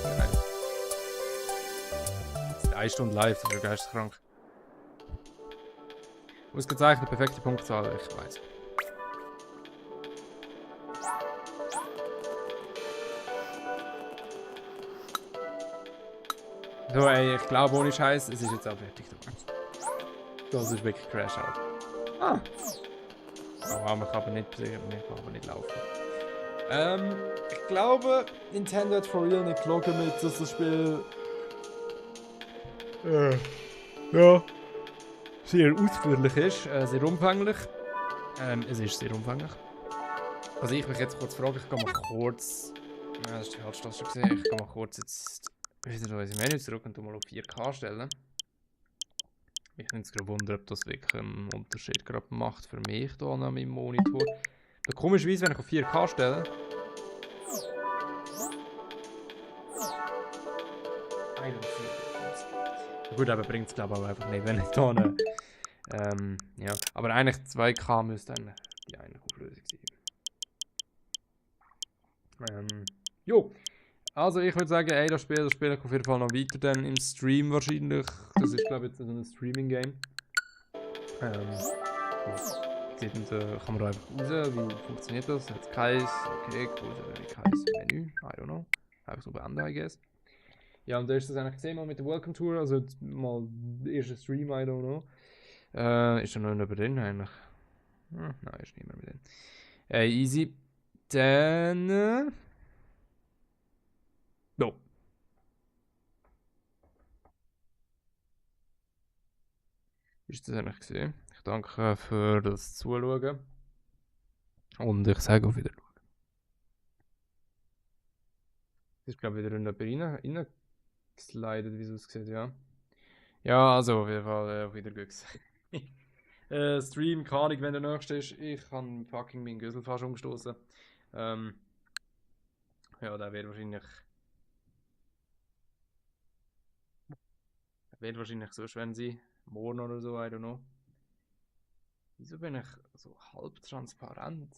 Geil. Das ist 1 Stunde live, das ist ja geisteskrank. Ausgezeichnet, perfekte Punktzahl, ich weiß. So, ey, ich glaube ohne Scheiß, es ist jetzt auch fertig. Das ist wirklich Crash out. Ah! Oh, man kann aber nicht laufen. Ich glaube, Nintendo hat for real nicht gelogen mit, dass das Spiel ja, sehr ausführlich ist, sehr umfänglich. Es ist sehr umfänglich. Also ich mich jetzt kurz fragen, ich gehe mal kurz... Ja, das ist die Halbstasse gesehen. Ich gehe mal kurz jetzt wieder in unser Menü zurück und mal auf 4K stellen. Mich nimmt es gerade Wunder, ob das wirklich einen Unterschied gerade macht für mich hier an meinem Monitor. Aber komischerweise, wenn ich auf 4K stelle... Gut, aber bringt es glaube ich auch einfach nicht, wenn ich da eine... ja, aber eigentlich 2K müsste eigentlich die eine Auflösung sein. Jo, also ich würde sagen, ey, das spiele ich auf jeden Fall noch weiter dann im Stream wahrscheinlich. Das ist glaube ich jetzt so ein Streaming-Game. Sieht man die Kamera einfach raus, wie funktioniert das? Hat es keins? Okay, cool, wie keins Menü, I don't know. Einfach so beenden, I guess. Ja, und da ist das eigentlich gesehen mal mit der Welcome Tour, also jetzt mal der erste Stream, I don't know. Ist da noch jemand drin eigentlich? Nein, ist niemand mehr drin. Easy. Dann... No. Ist das eigentlich gesehen? Ich danke für das Zuschauen. Und ich sage auf Wiedersehen. Das ist glaube ich wieder in jemand reingeslidet, wie es aussieht, ja. Ja, also auf jeden Fall auf Wiedersehen. Stream, keine Ahnung, wenn der nächste ist. Ich habe fucking meinen Güssel fast umgestoßen. Ja, der wird wahrscheinlich so schwer sein. Morgen oder so, I don't know. Wieso bin ich so halb transparent?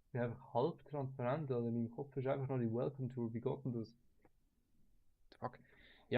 Ich bin einfach halb transparent, also in meinem Kopf ist einfach noch die Welcome Tour. Wie geht denn das? Fuck.